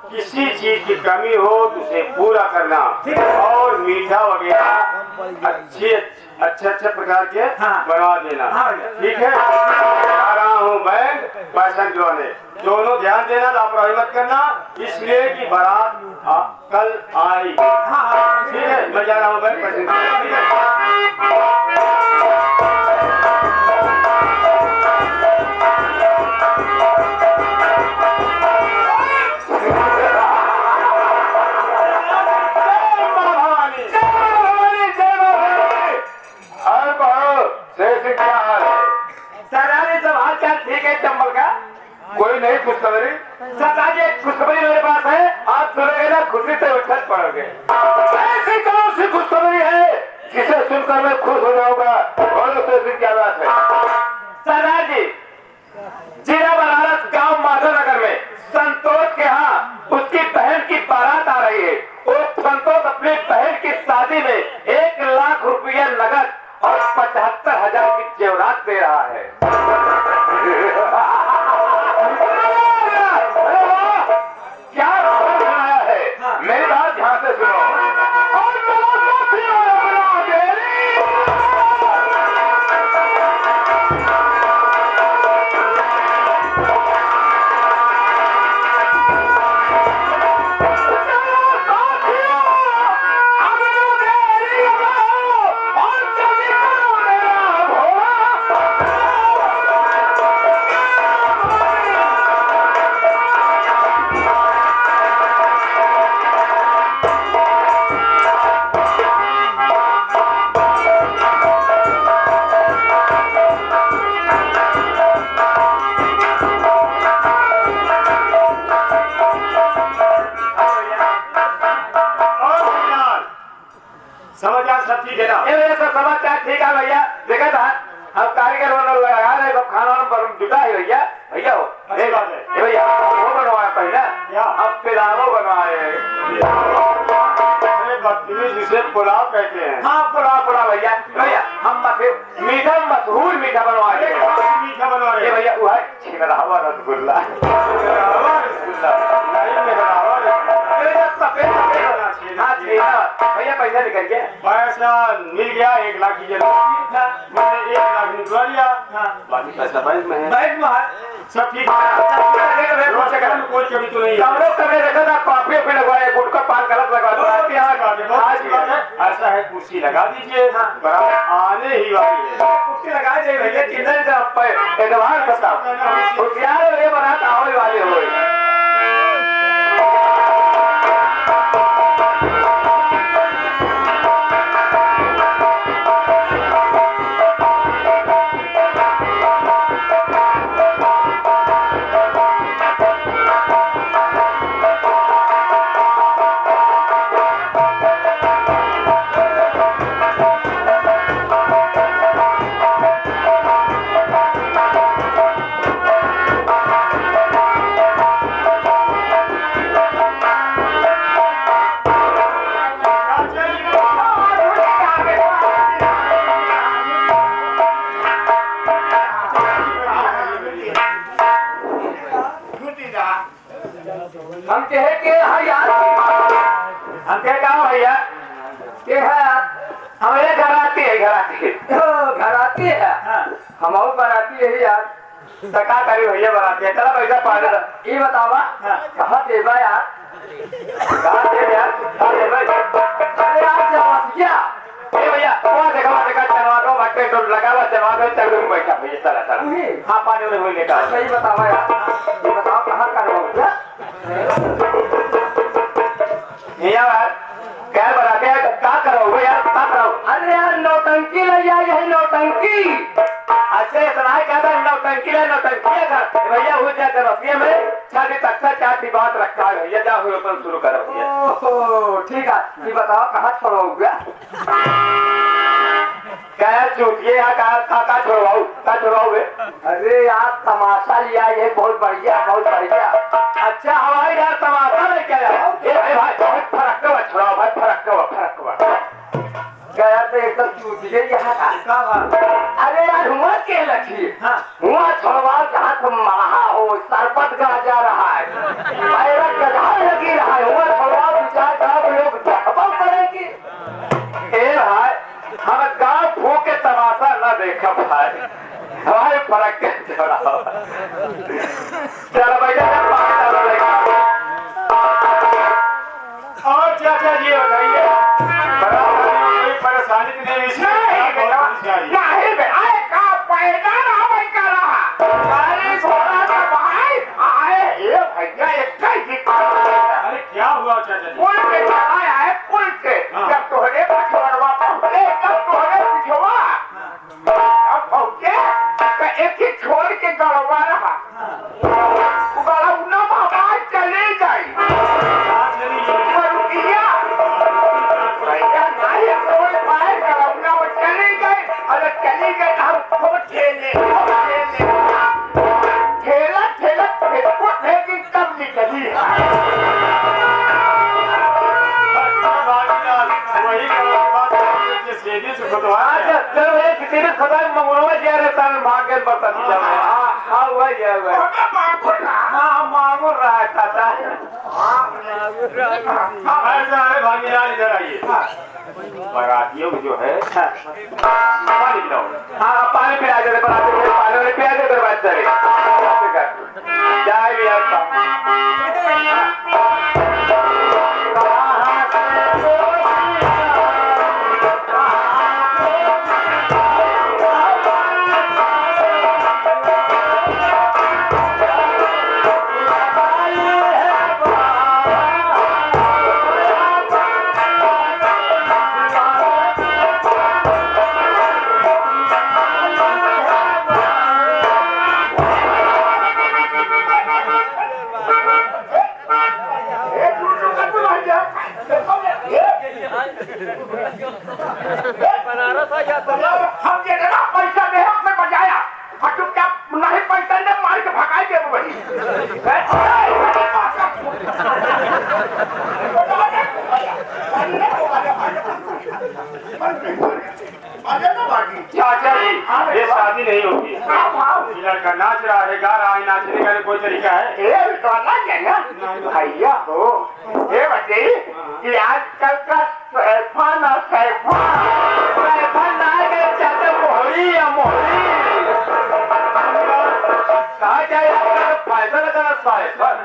किसी चीज की कमी हो तो उसे पूरा करना। और मीठा वगैरह अच्छे प्रकार के बनवा देना, ठीक है? आ रहा हूँ मैं पैसा गिरवाने। दोनों ध्यान देना, लापरवाही मत करना, इसलिए कि बारात कल आई। ठीक है, मैं जा रहा हूँ मैं पैसा गिरवाने। कोई नहीं खुशखबरी? सरदार जी, खुशखबरी मेरे पास है, आप सुनोगे ना खुशी से उछल पड़ोगे। ऐसी कौन सी खुशखबरी है जिसे सुनकर मैं खुश हो जाऊंगा? बोलो से क्या बात है? सरदार जी, जिला बनारस गांव माधो नगर में संतोष के यहाँ उसकी बहन की बारात आ रही है। वो संतोष अपनी बहन की शादी में 1 लाख रुपया नगद और 75,000 की जेवरात दे रहा है। क्या सुनाया है? मेरी बात ध्यान से सुनो। भैया देखा था अब कारीगर वाला लगा रहे सब खाना पर जुटा है भैया भैया हो अच्छी बात है। ये भैया वो बनवाया पहले क्या? अब पिलावो बनवाए अरे बदतमीज जिसे पुलाव कहते हैं। हाँ पुलाव भैया भैया हम मीठा मशहूर मीठा बनवाए मीठा बनवा ये रहे भैया वो है छिनरावा रसगुल्ला भैया पैसा निकल गया पैसा मिल गया 1 लाख की जरूरत मैंने 1 लाख निकलवा लिया बाकी पैसा बैंक में है बैंक में सब ठीक है कोई कमी तो नहीं है हम लोग कभी देखा था कॉफी पे लगवाए गुटका पान गलत लगवा ऐसा है कुर्सी लगा दीजिए आने ही वाली है कुर्सी लगा दे भैया कितने एडवांस बताओ होशियार ये बारात आने वाली हो हम कहे कि हाँ यार हम कहे कहा भैया कि है हमारे घर आती है घर आती है हम बनाती है यार सका करी भैया बनाती है चला पैसा पा दे ये बतावा कहाँ देवा यार कहाँ दे यार कहाँ देवा अरे यार क्या ये भैया वहाँ देखा चलवा दो भट्टे तो लगा हुआ चलवा दो चल रूम बैठा भैया चला हाँ पानी में हुई लेकर सही बतावा यार ये बताओ कहाँ करवाओ यार क्या बनाते हैं क्या करोगे यार क्या करो अरे यार नौटंकी ले जाए यही नौटंकी अच्छा इतना क्या था नौटंकी ले नौटंकी है भैया हो जाए रखिए में छाती तक चार की बात रखा है भैया जाओ अपन शुरू करो ठीक है ये बताओ कहाँ छोड़ोगे क्या चूतिए यहाँ कहाँ छोड़वाओगे अरे यार तमाशा लिया ये बहुत बढ़िया अच्छा हमारे यार तमाशा नहीं क्या भाई बहुत फर्क छोड़ाओ भाई फर्क गया तो एकदम चूतिए यहाँ का अरे यार हुआ के लखी हुआ छोड़वाओ जहाँ तुम महा हो सरपत का जा रहा है मेरा गधा लगी रहा है हुआ छोड़वाओ विचार करो लोग देखभाल करेंगे भाई हम गाँव फूक के तमाशा न देखा भाई हमारे फर्क के छोड़ाओ चलो भैया और चाचा जी बताइए परेशानी तो नहीं अरे क्या हुआ चाचा जी पुल पे चला है पुल से जब तोहरे पिछड़वा पहुंचे तब तोहरे पिछवा अब पहुंचे तो एक ही छोड़ के गड़वा रहा गड़ौना आवाज चली गई रुकिया भैया नहीं तोड़ पाए गड़ौना वो चली गई अरे चली गई हम खूब ठेले ठेला फिर कुछ लेकिन कब निकली वही बात सीधी से खुदवा चलो ये किसी ने खबर मंगलवा जा रहे थे भाग के बता दिया हाँ हुआ ये हुआ हाँ मांगो रहा है चाचा ऐसा है भागीदार इधर आइए बारातियों में जो है पानी पिलाओ हाँ पानी पिला देते पानी वाले पिला देते बात चले जाए भी आता बनारस आ जाता चाचा जी ये शादी नहीं होगी। ये लड़का नाच रहा है, गा रहा है, नाचने का कोई तरीका है? भैया हो ये बच्चे कि आजकल का सैफान और सैफान ना के चलते मोहरी या मोहरी कहा जाए फैसल का सैफान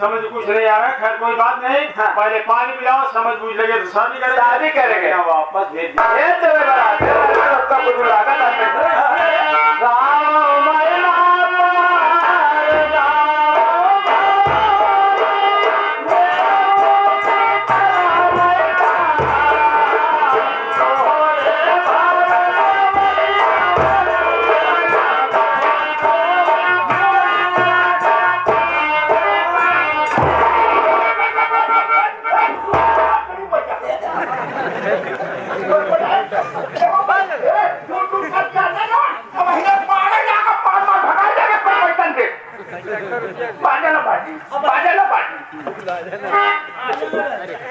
समझ कुछ नहीं आ रहा। खैर कोई बात नहीं, पहले पानी पिलाओ, समझ बूझ लगे तो शादी करेंगे वापस भेज दो। ये चले बड़ा कुछ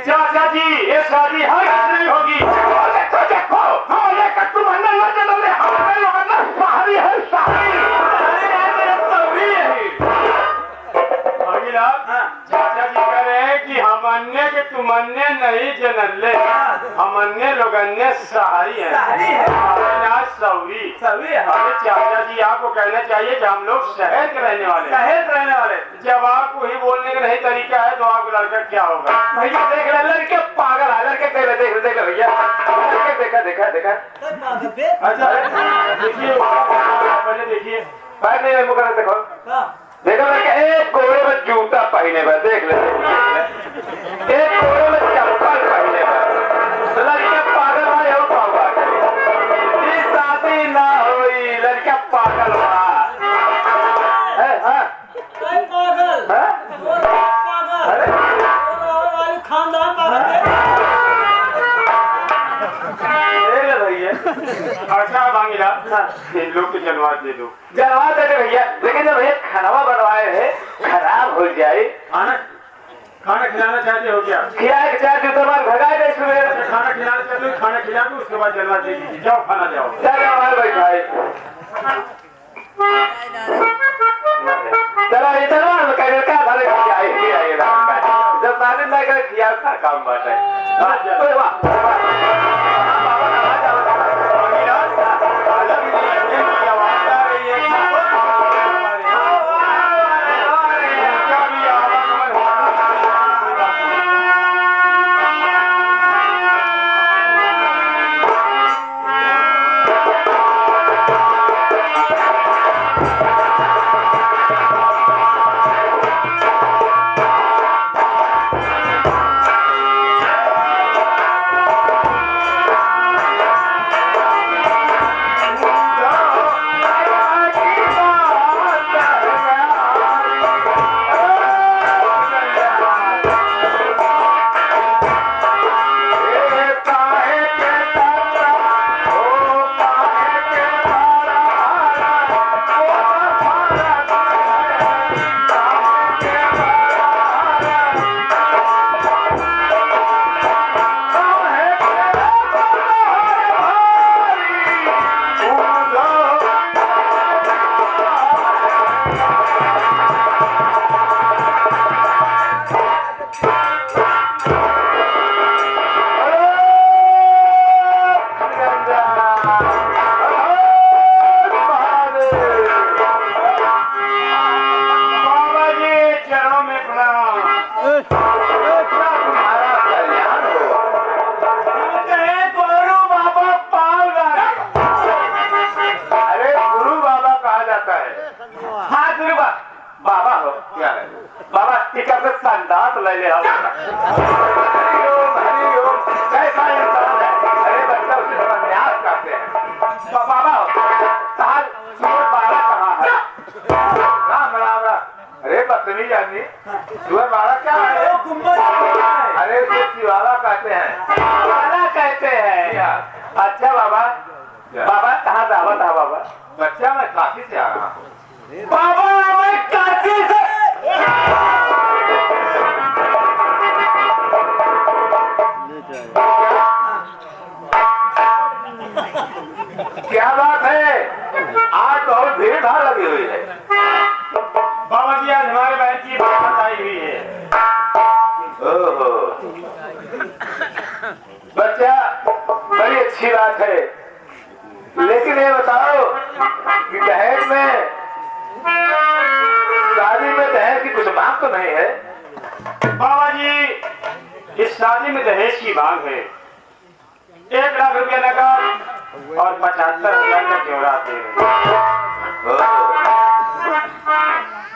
चाचा जी ये शादी हर नहीं होगी। चाचा जी कह रहे हैं कि हम अन्य के तुम अन्य नहीं जनल्ले, हम अन्य लोग अन्य सहारी हैं, सवी। अरे चाचा जी आपको कहना चाहिए कि हम लोग शहर के रहने वाले जब आपको ही बोलने का नहीं तरीका है तो आपका लड़का क्या होगा? भैया देख ले लड़के पागल है, लड़के देख ले भैया लड़के देखा अच्छा देखिए पहले देखिए पहले मुकर देखो लड़के एक कोड़े में जूता पहने पर देख ले एक कोड़े में चप्पल पहने पर लड़के पागल वाले हो शादी ना हुई लड़का पागल हुआ अच्छा भांगीला इन लोग को जनवा दे दो भैया, लेकिन जब भैया खाना बनवाए हैं खराब हो जाए खाना खिलाना चाहते हो क्या? खिलाए चाहे जूता मार भगा दे सुबह खाना खिलाना चाहते हो, खाना खिला दो उसके बाद जनवा दे दीजिए। जाओ खाना जाओ। भाई चलो ये चलो जब शादी ना कर किया था काम बात है। संदास ले ले कैसा इंसान है। अरे बच्चा उसे थोड़ा न्यास करते हैं। बाबा साल सूरज बाड़ा कहाँ है? राम राम राम। अरे बदतमीज आदमी, सूरज बाड़ा क्या है? अरे उसे शिवाला कहते हैं। शिवाला कहते हैं। अच्छा बाबा, बाबा कहाँ दावत है बाबा? बच्चा मैं काशी से आ रहा हूँ। बाबा मैं काशी से की बात बताई हुई है। ओहो, बच्चा बड़ी अच्छी बात है, लेकिन ये बताओ कि दहेज में, शादी में दहेज की कुछ मांग तो नहीं है? बाबा जी, इस शादी में दहेज की मांग है। 1 लाख रुपया नकद और 75,000 का जेवरात दे रहे हैं।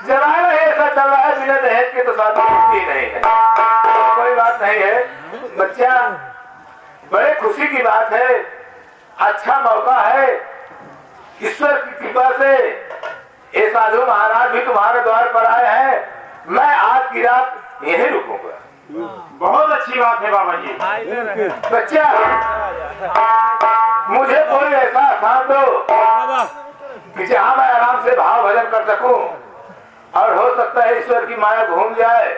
जमाना ऐसा चल रहा है, बिना दहेज के तो शादी होती नहीं है। कोई बात नहीं है बच्चा, बड़े खुशी की बात है, अच्छा मौका है। ईश्वर की कृपा से ये साधु महाराज भी तुम्हारे द्वार पर आए हैं। मैं आज की रात यहीं रुकूंगा। बहुत अच्छी बात है बाबा जी। बच्चा, मुझे कोई ऐसा स्थान दो कि जहाँ मैं आराम से भाव भजन कर सकूं, और हो सकता है ईश्वर की माया घूम जाए,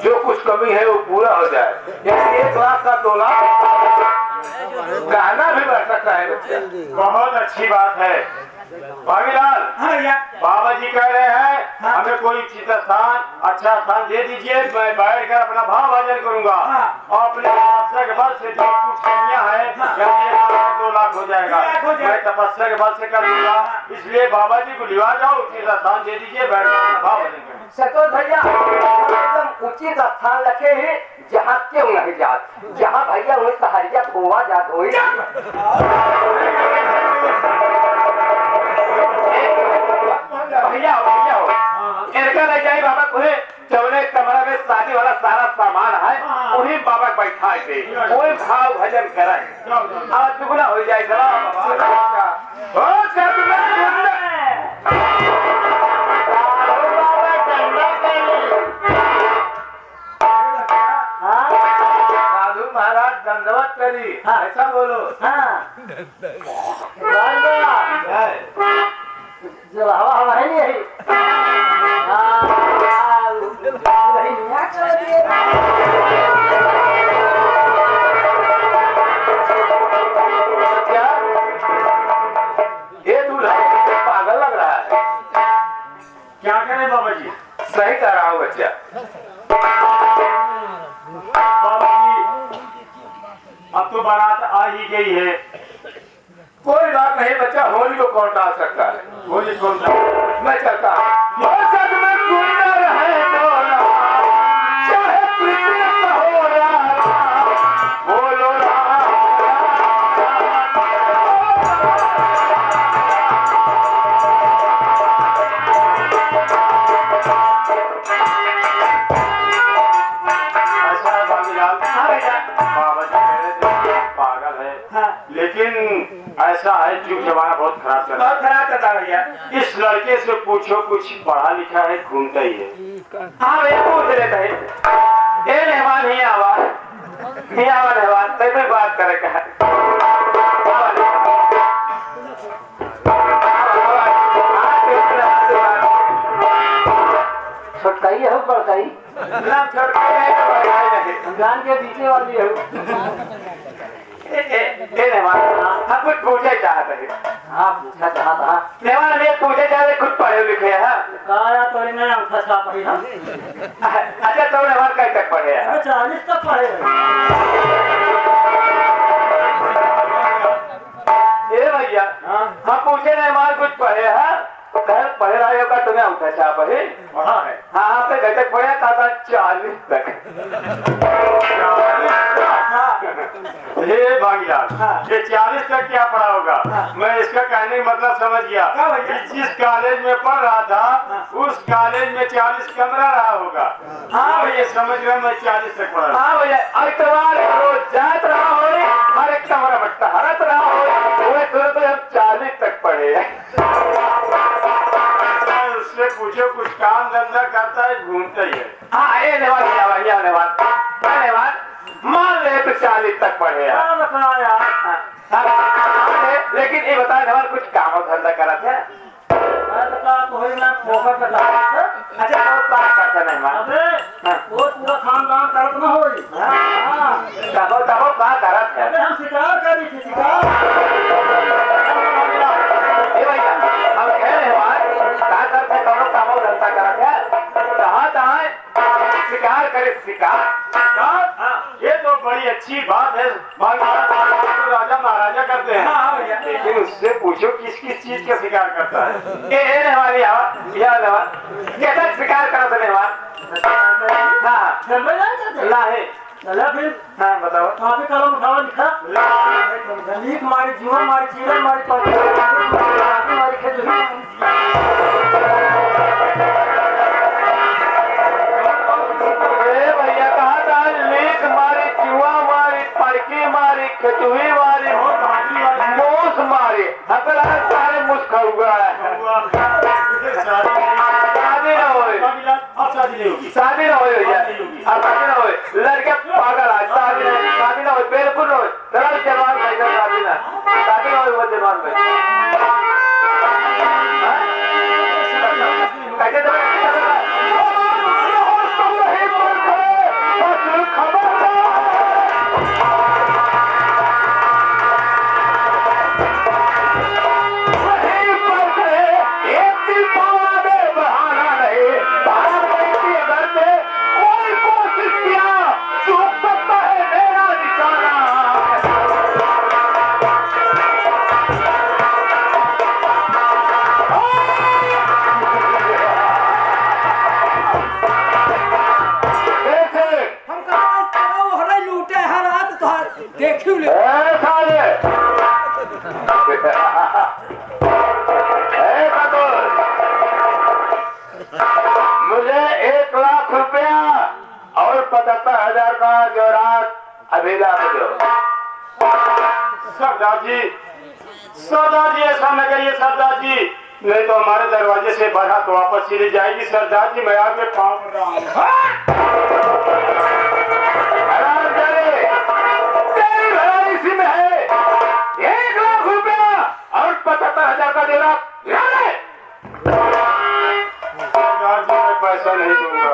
जो कुछ कमी है वो पूरा हो जाए। यानी 1 लाख का 2 लाख गहना भी बढ़ सकता है बच्चा। बहुत अच्छी बात है भागीलाल। बाबा जी कह रहे हैं हमें कोई उचित स्थान, अच्छा स्थान दे दीजिए, मैं बैठ कर अपना भाव भजन करूंगा और अपने तपस्या के बल से जो कुछ कमियां है, यानी 1 लाख 2 लाख हो जाएगा, मैं तपस्या के बल से कर दूंगा। इसलिए बाबा जी को लिवा जाओ, उचित स्थान दे दीजिए, बैठ कर अपना भाव भजन करें। सतोष भैया, एकदम उचित स्थान रखे हैं, जहाँ क्यों नहीं जात, जहाँ भैया वही सहारिया खोवा जात हो। भैया हो इनका ले जाए बाबा को, चौने कमरा में शादी वाला सारा सामान है, उन्हीं बाबा बैठा दे, कोई भाव भजन करे और दुगना हो जाए। साधु महाराज दंडवत करी, ऐसा बोलो। जो हवा है नहीं क्या ये दूल्हा पागल लग रहा है? क्या करें बाबा जी? सही कह रहा हूँ बच्चा। बाबा जी, अब तो बारात आ ही गई है। कोई बात नहीं बच्चा, होली को कौन डाल सकता है? होली कौन सा? मैं चलता हूँ। सच में सुंदर है डोला, चाहे कृष्ण कहो राधा, बोलो ऐसा है भागीलाल। बाबा जी कह रहे थे पागल है, लेकिन ऐसा है जुग जमाना बहुत खराब चल रहा है। बहुत खराब चलता भैया। इस लड़के से पूछो, कुछ पढ़ा लिखा है, घूमता ही है। हाँ भैया पूछ लेते हैं। ये मेहमान ही आवाज, ही आवाज मेहमान, तय कोई बात करे का है। छोटकाई है बड़काई, नाम छोड़ के नहीं। जान के पीछे वाली है। हम कुछ पूछे चाहते हैं। हाँ पूछा कहा था, मेहमान ये पूछे चाहते, खुद पढ़े लिखे हैं। कहा तो नहीं अंगूठा छाप पड़ी हम। अच्छा तो मेहमान कहीं तक पढ़े हैं? 40 तक पढ़े। ये भैया हम पूछे मेहमान कुछ पढ़े हैं? पढ़े रहे होगा तुम्हें अंगूठा छाप है? पढ़ा है। हाँ आपने घर तक पढ़ा था 40 तक। हे भागीलाल, ये 40 तक क्या पढ़ा होगा? मैं इसका कहने का मतलब समझ गया कि जिस कॉलेज में पढ़ रहा था उस कॉलेज में 40 कमरा रहा होगा। हाँ ये समझ गया, मैं 40 तक पढ़ा। हाँ भैया, इतवार रोज जात रहा हो, हर एक कमरा में टहरत रहा हो, वही तो हम 40 तक पढ़े हैं। उससे पूछो, कुछ काम धंधा करता है, घूमता ही है। हाँ ये नेवान मान ले तो 40 तक पढ़े हैं। लेकिन ये बता नेवान कुछ काम धंधा करा था? अच्छा बहुत बात करता नहीं मान। वो पूरा खानदान करत ना हो। दबो कहाँ करा था? हम शिकार करी थी, शिकार। ये भैया हम कह रहे हैं कहाँ करते कौन कामों धंधा करा था? शिकार। ये तो बड़ी अच्छी बात है। तो राजा महाराजा करते हैं, लेकिन उससे पूछो किस किस चीज का शिकार करता है। ये हमारी कैसा शिकार करो तो नहीं हाँ ला है चला फिर हाँ बताओ। कहाँ पे कलम उठावा लिखा लीक मारी जुआ मारी चीरा मारी मारी खेल भैया कहा था लीक मारी चुआ मारी पड़की मारी कचुही मारी मूस मारी हकल सारे मुस्खा हुआ है। शादी ना हो शादी ना हो भैया अब शादी ना हो लड़के पागल आज शादी ना हो बिल्कुल ना हो तरल जवान भाई शादी ना हो वो जवान भाई कैसे मुझे 1,00,000 रुपया और 75,000 का जोरात अभी ला दो। सरदार जी ऐसा न करिए सरदार जी, नहीं तो हमारे दरवाजे से बारात वापस चली जाएगी। सरदार जी मैं आपके पाँव पड़ रहा हूँ। तेरी भलाई इसी में है। 1,00,000 रुपया और 75,000 का जोरात सरदार जी मैं पैसा नहीं दूंगा।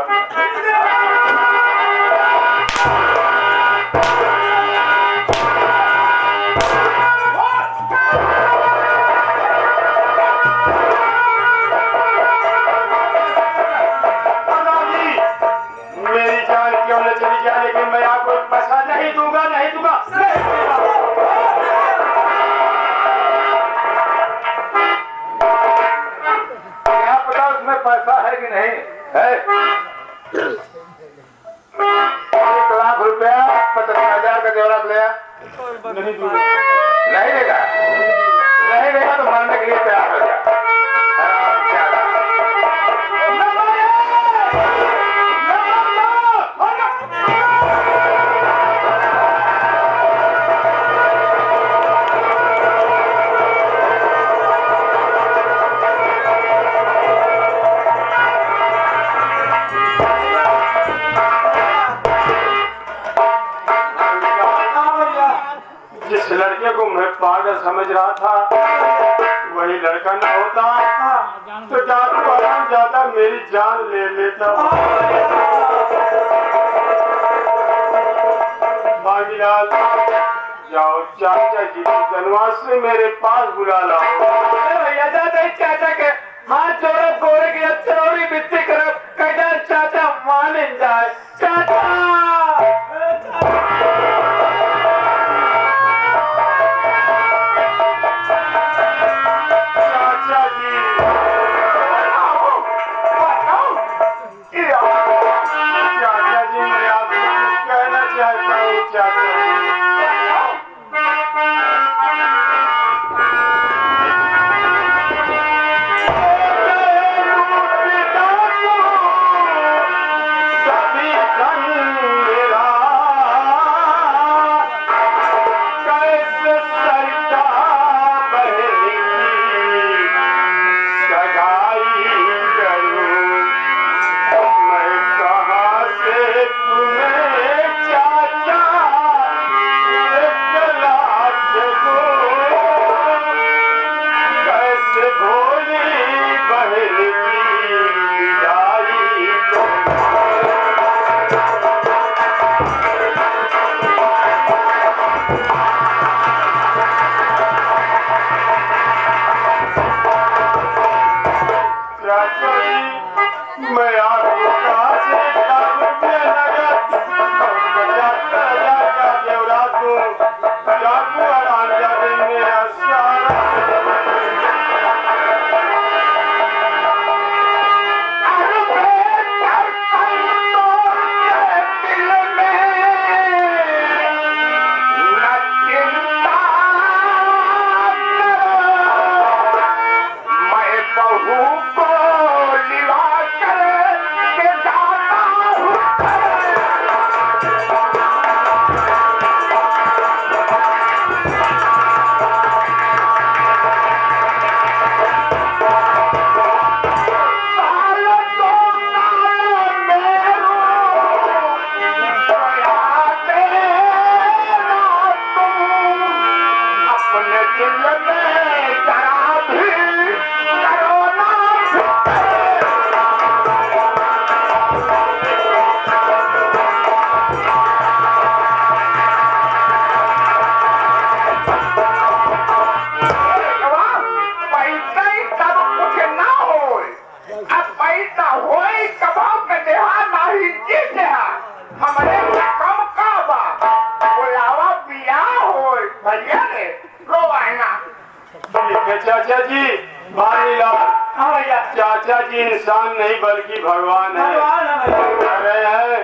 मेरी जान क्यों न चली जाए, लेकिन मैं आपको पैसा नहीं दूंगा, नहीं दूंगा। क्या पता उसमें पैसा है कि नहीं है। 1,00,000 रुपया 75,000 का जोरात लिया नहीं दूंगा। नहीं देगा नहीं देगा तो मरने के लिए तैयार हो जा। जिस लड़के को मैं पागल समझ रहा था वही लड़का न होता तो जादू आराम ज्यादा मेरी जान ले लेता। बागीलाल जाओ चाचा जी को जनवास से मेरे पास बुला लाओ। भैया जाते चाचा के हाथ जोड़ो गोरे की चरौरी बित्ती करो कैसा चाचा मान जाए। चाचा चाचा जी चाचा जी मैं आपसे कुछ कहना चाहता हूँ। चाचा जी मैं आपको कहाँ से 1,00,000 रुपया नगद चाचा जी भानीलाल, हाँ भैया चाचा जी इंसान नहीं बल्कि भगवान है। भगवान है भैया। कह रहे हैं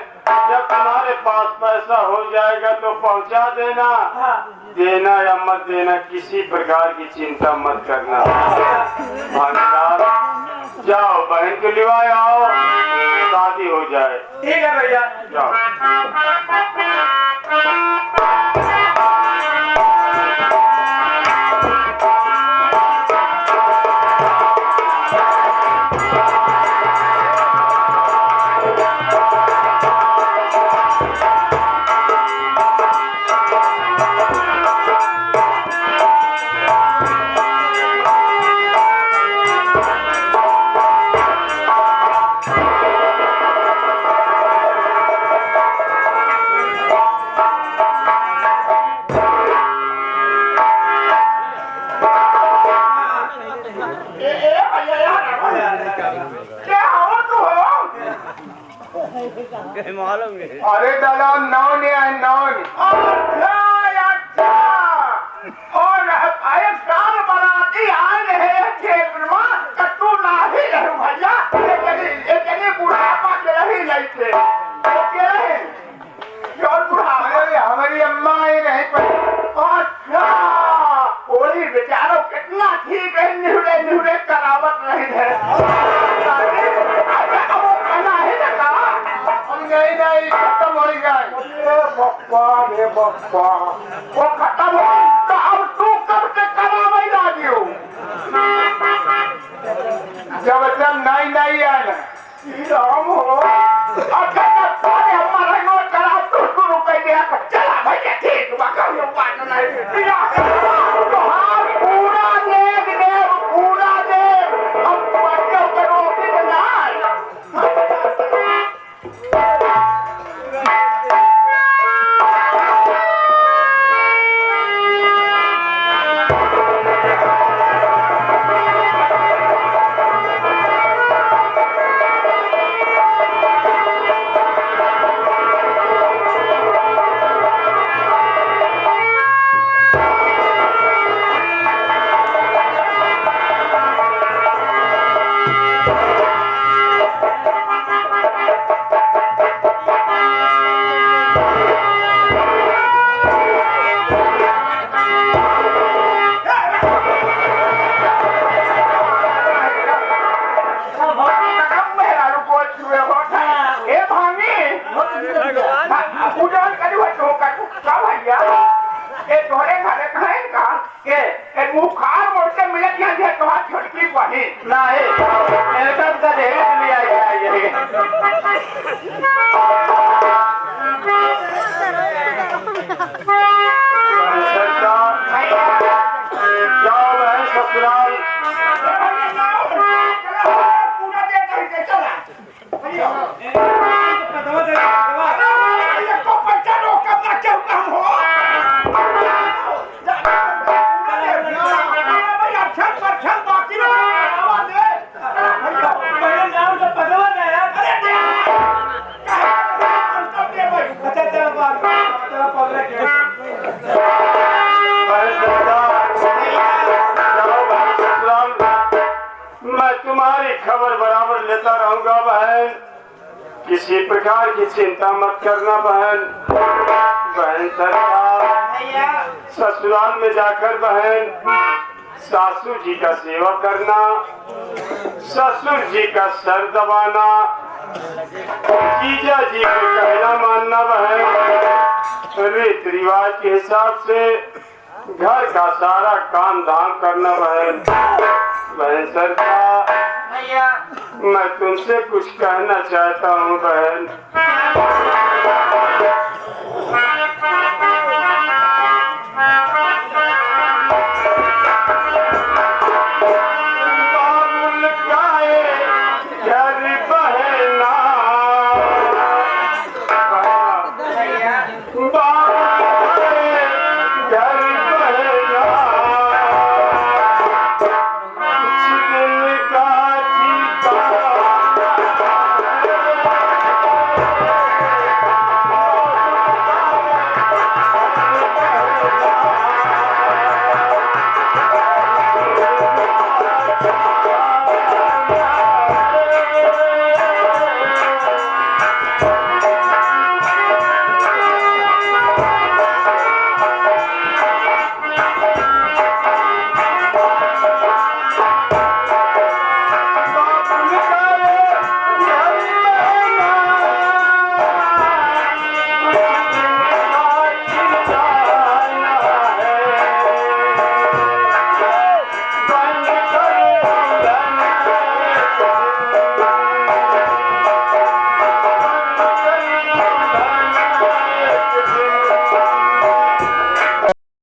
जब तुम्हारे पास पैसा हो जाएगा तो पहुंचा देना, हाँ देना या मत देना किसी प्रकार की चिंता मत करना। भानीलाल जाओ बहन को लिवाए आओ, शादी हो जाए। ठीक है भैया। जाओ। अरे दादा नौन है नौन। अच्छा और एक साल बनाती आए रहे खेत में कट्टू ना ही रहू भैया, एक बुढ़ापा के रही नहीं थे के रहे और बुढ़ापा हमारी अम्मा ही नहीं पर। अच्छा वही बेचारो कितना ठीक है, निहुरे निहुरे करावत नहीं है। नहीं खत्म हो गया। रे बप्पा वो खत्म हो तो अब तू कब से करावे लागी हो? जब से नहीं आना राम हो। अच्छा सारे हमारा नो करा तू शुरू कर दिया। चला भैया ठीक बाका यो बात नहीं तो हां पूरा देख दे पूरा दे अब बच्चों के रोटी बना। किसी प्रकार की चिंता मत करना बहन। बहन सरकार ससुराल में जाकर बहन सासू जी का सेवा करना, ससुर जी का सर दबाना, जीजा जी को कहना मानना बहन। रीत रिवाज के हिसाब से घर का सारा काम धाम करना बहन। बहन सरकार मैं तुमसे कुछ कहना चाहता हूँ बहन।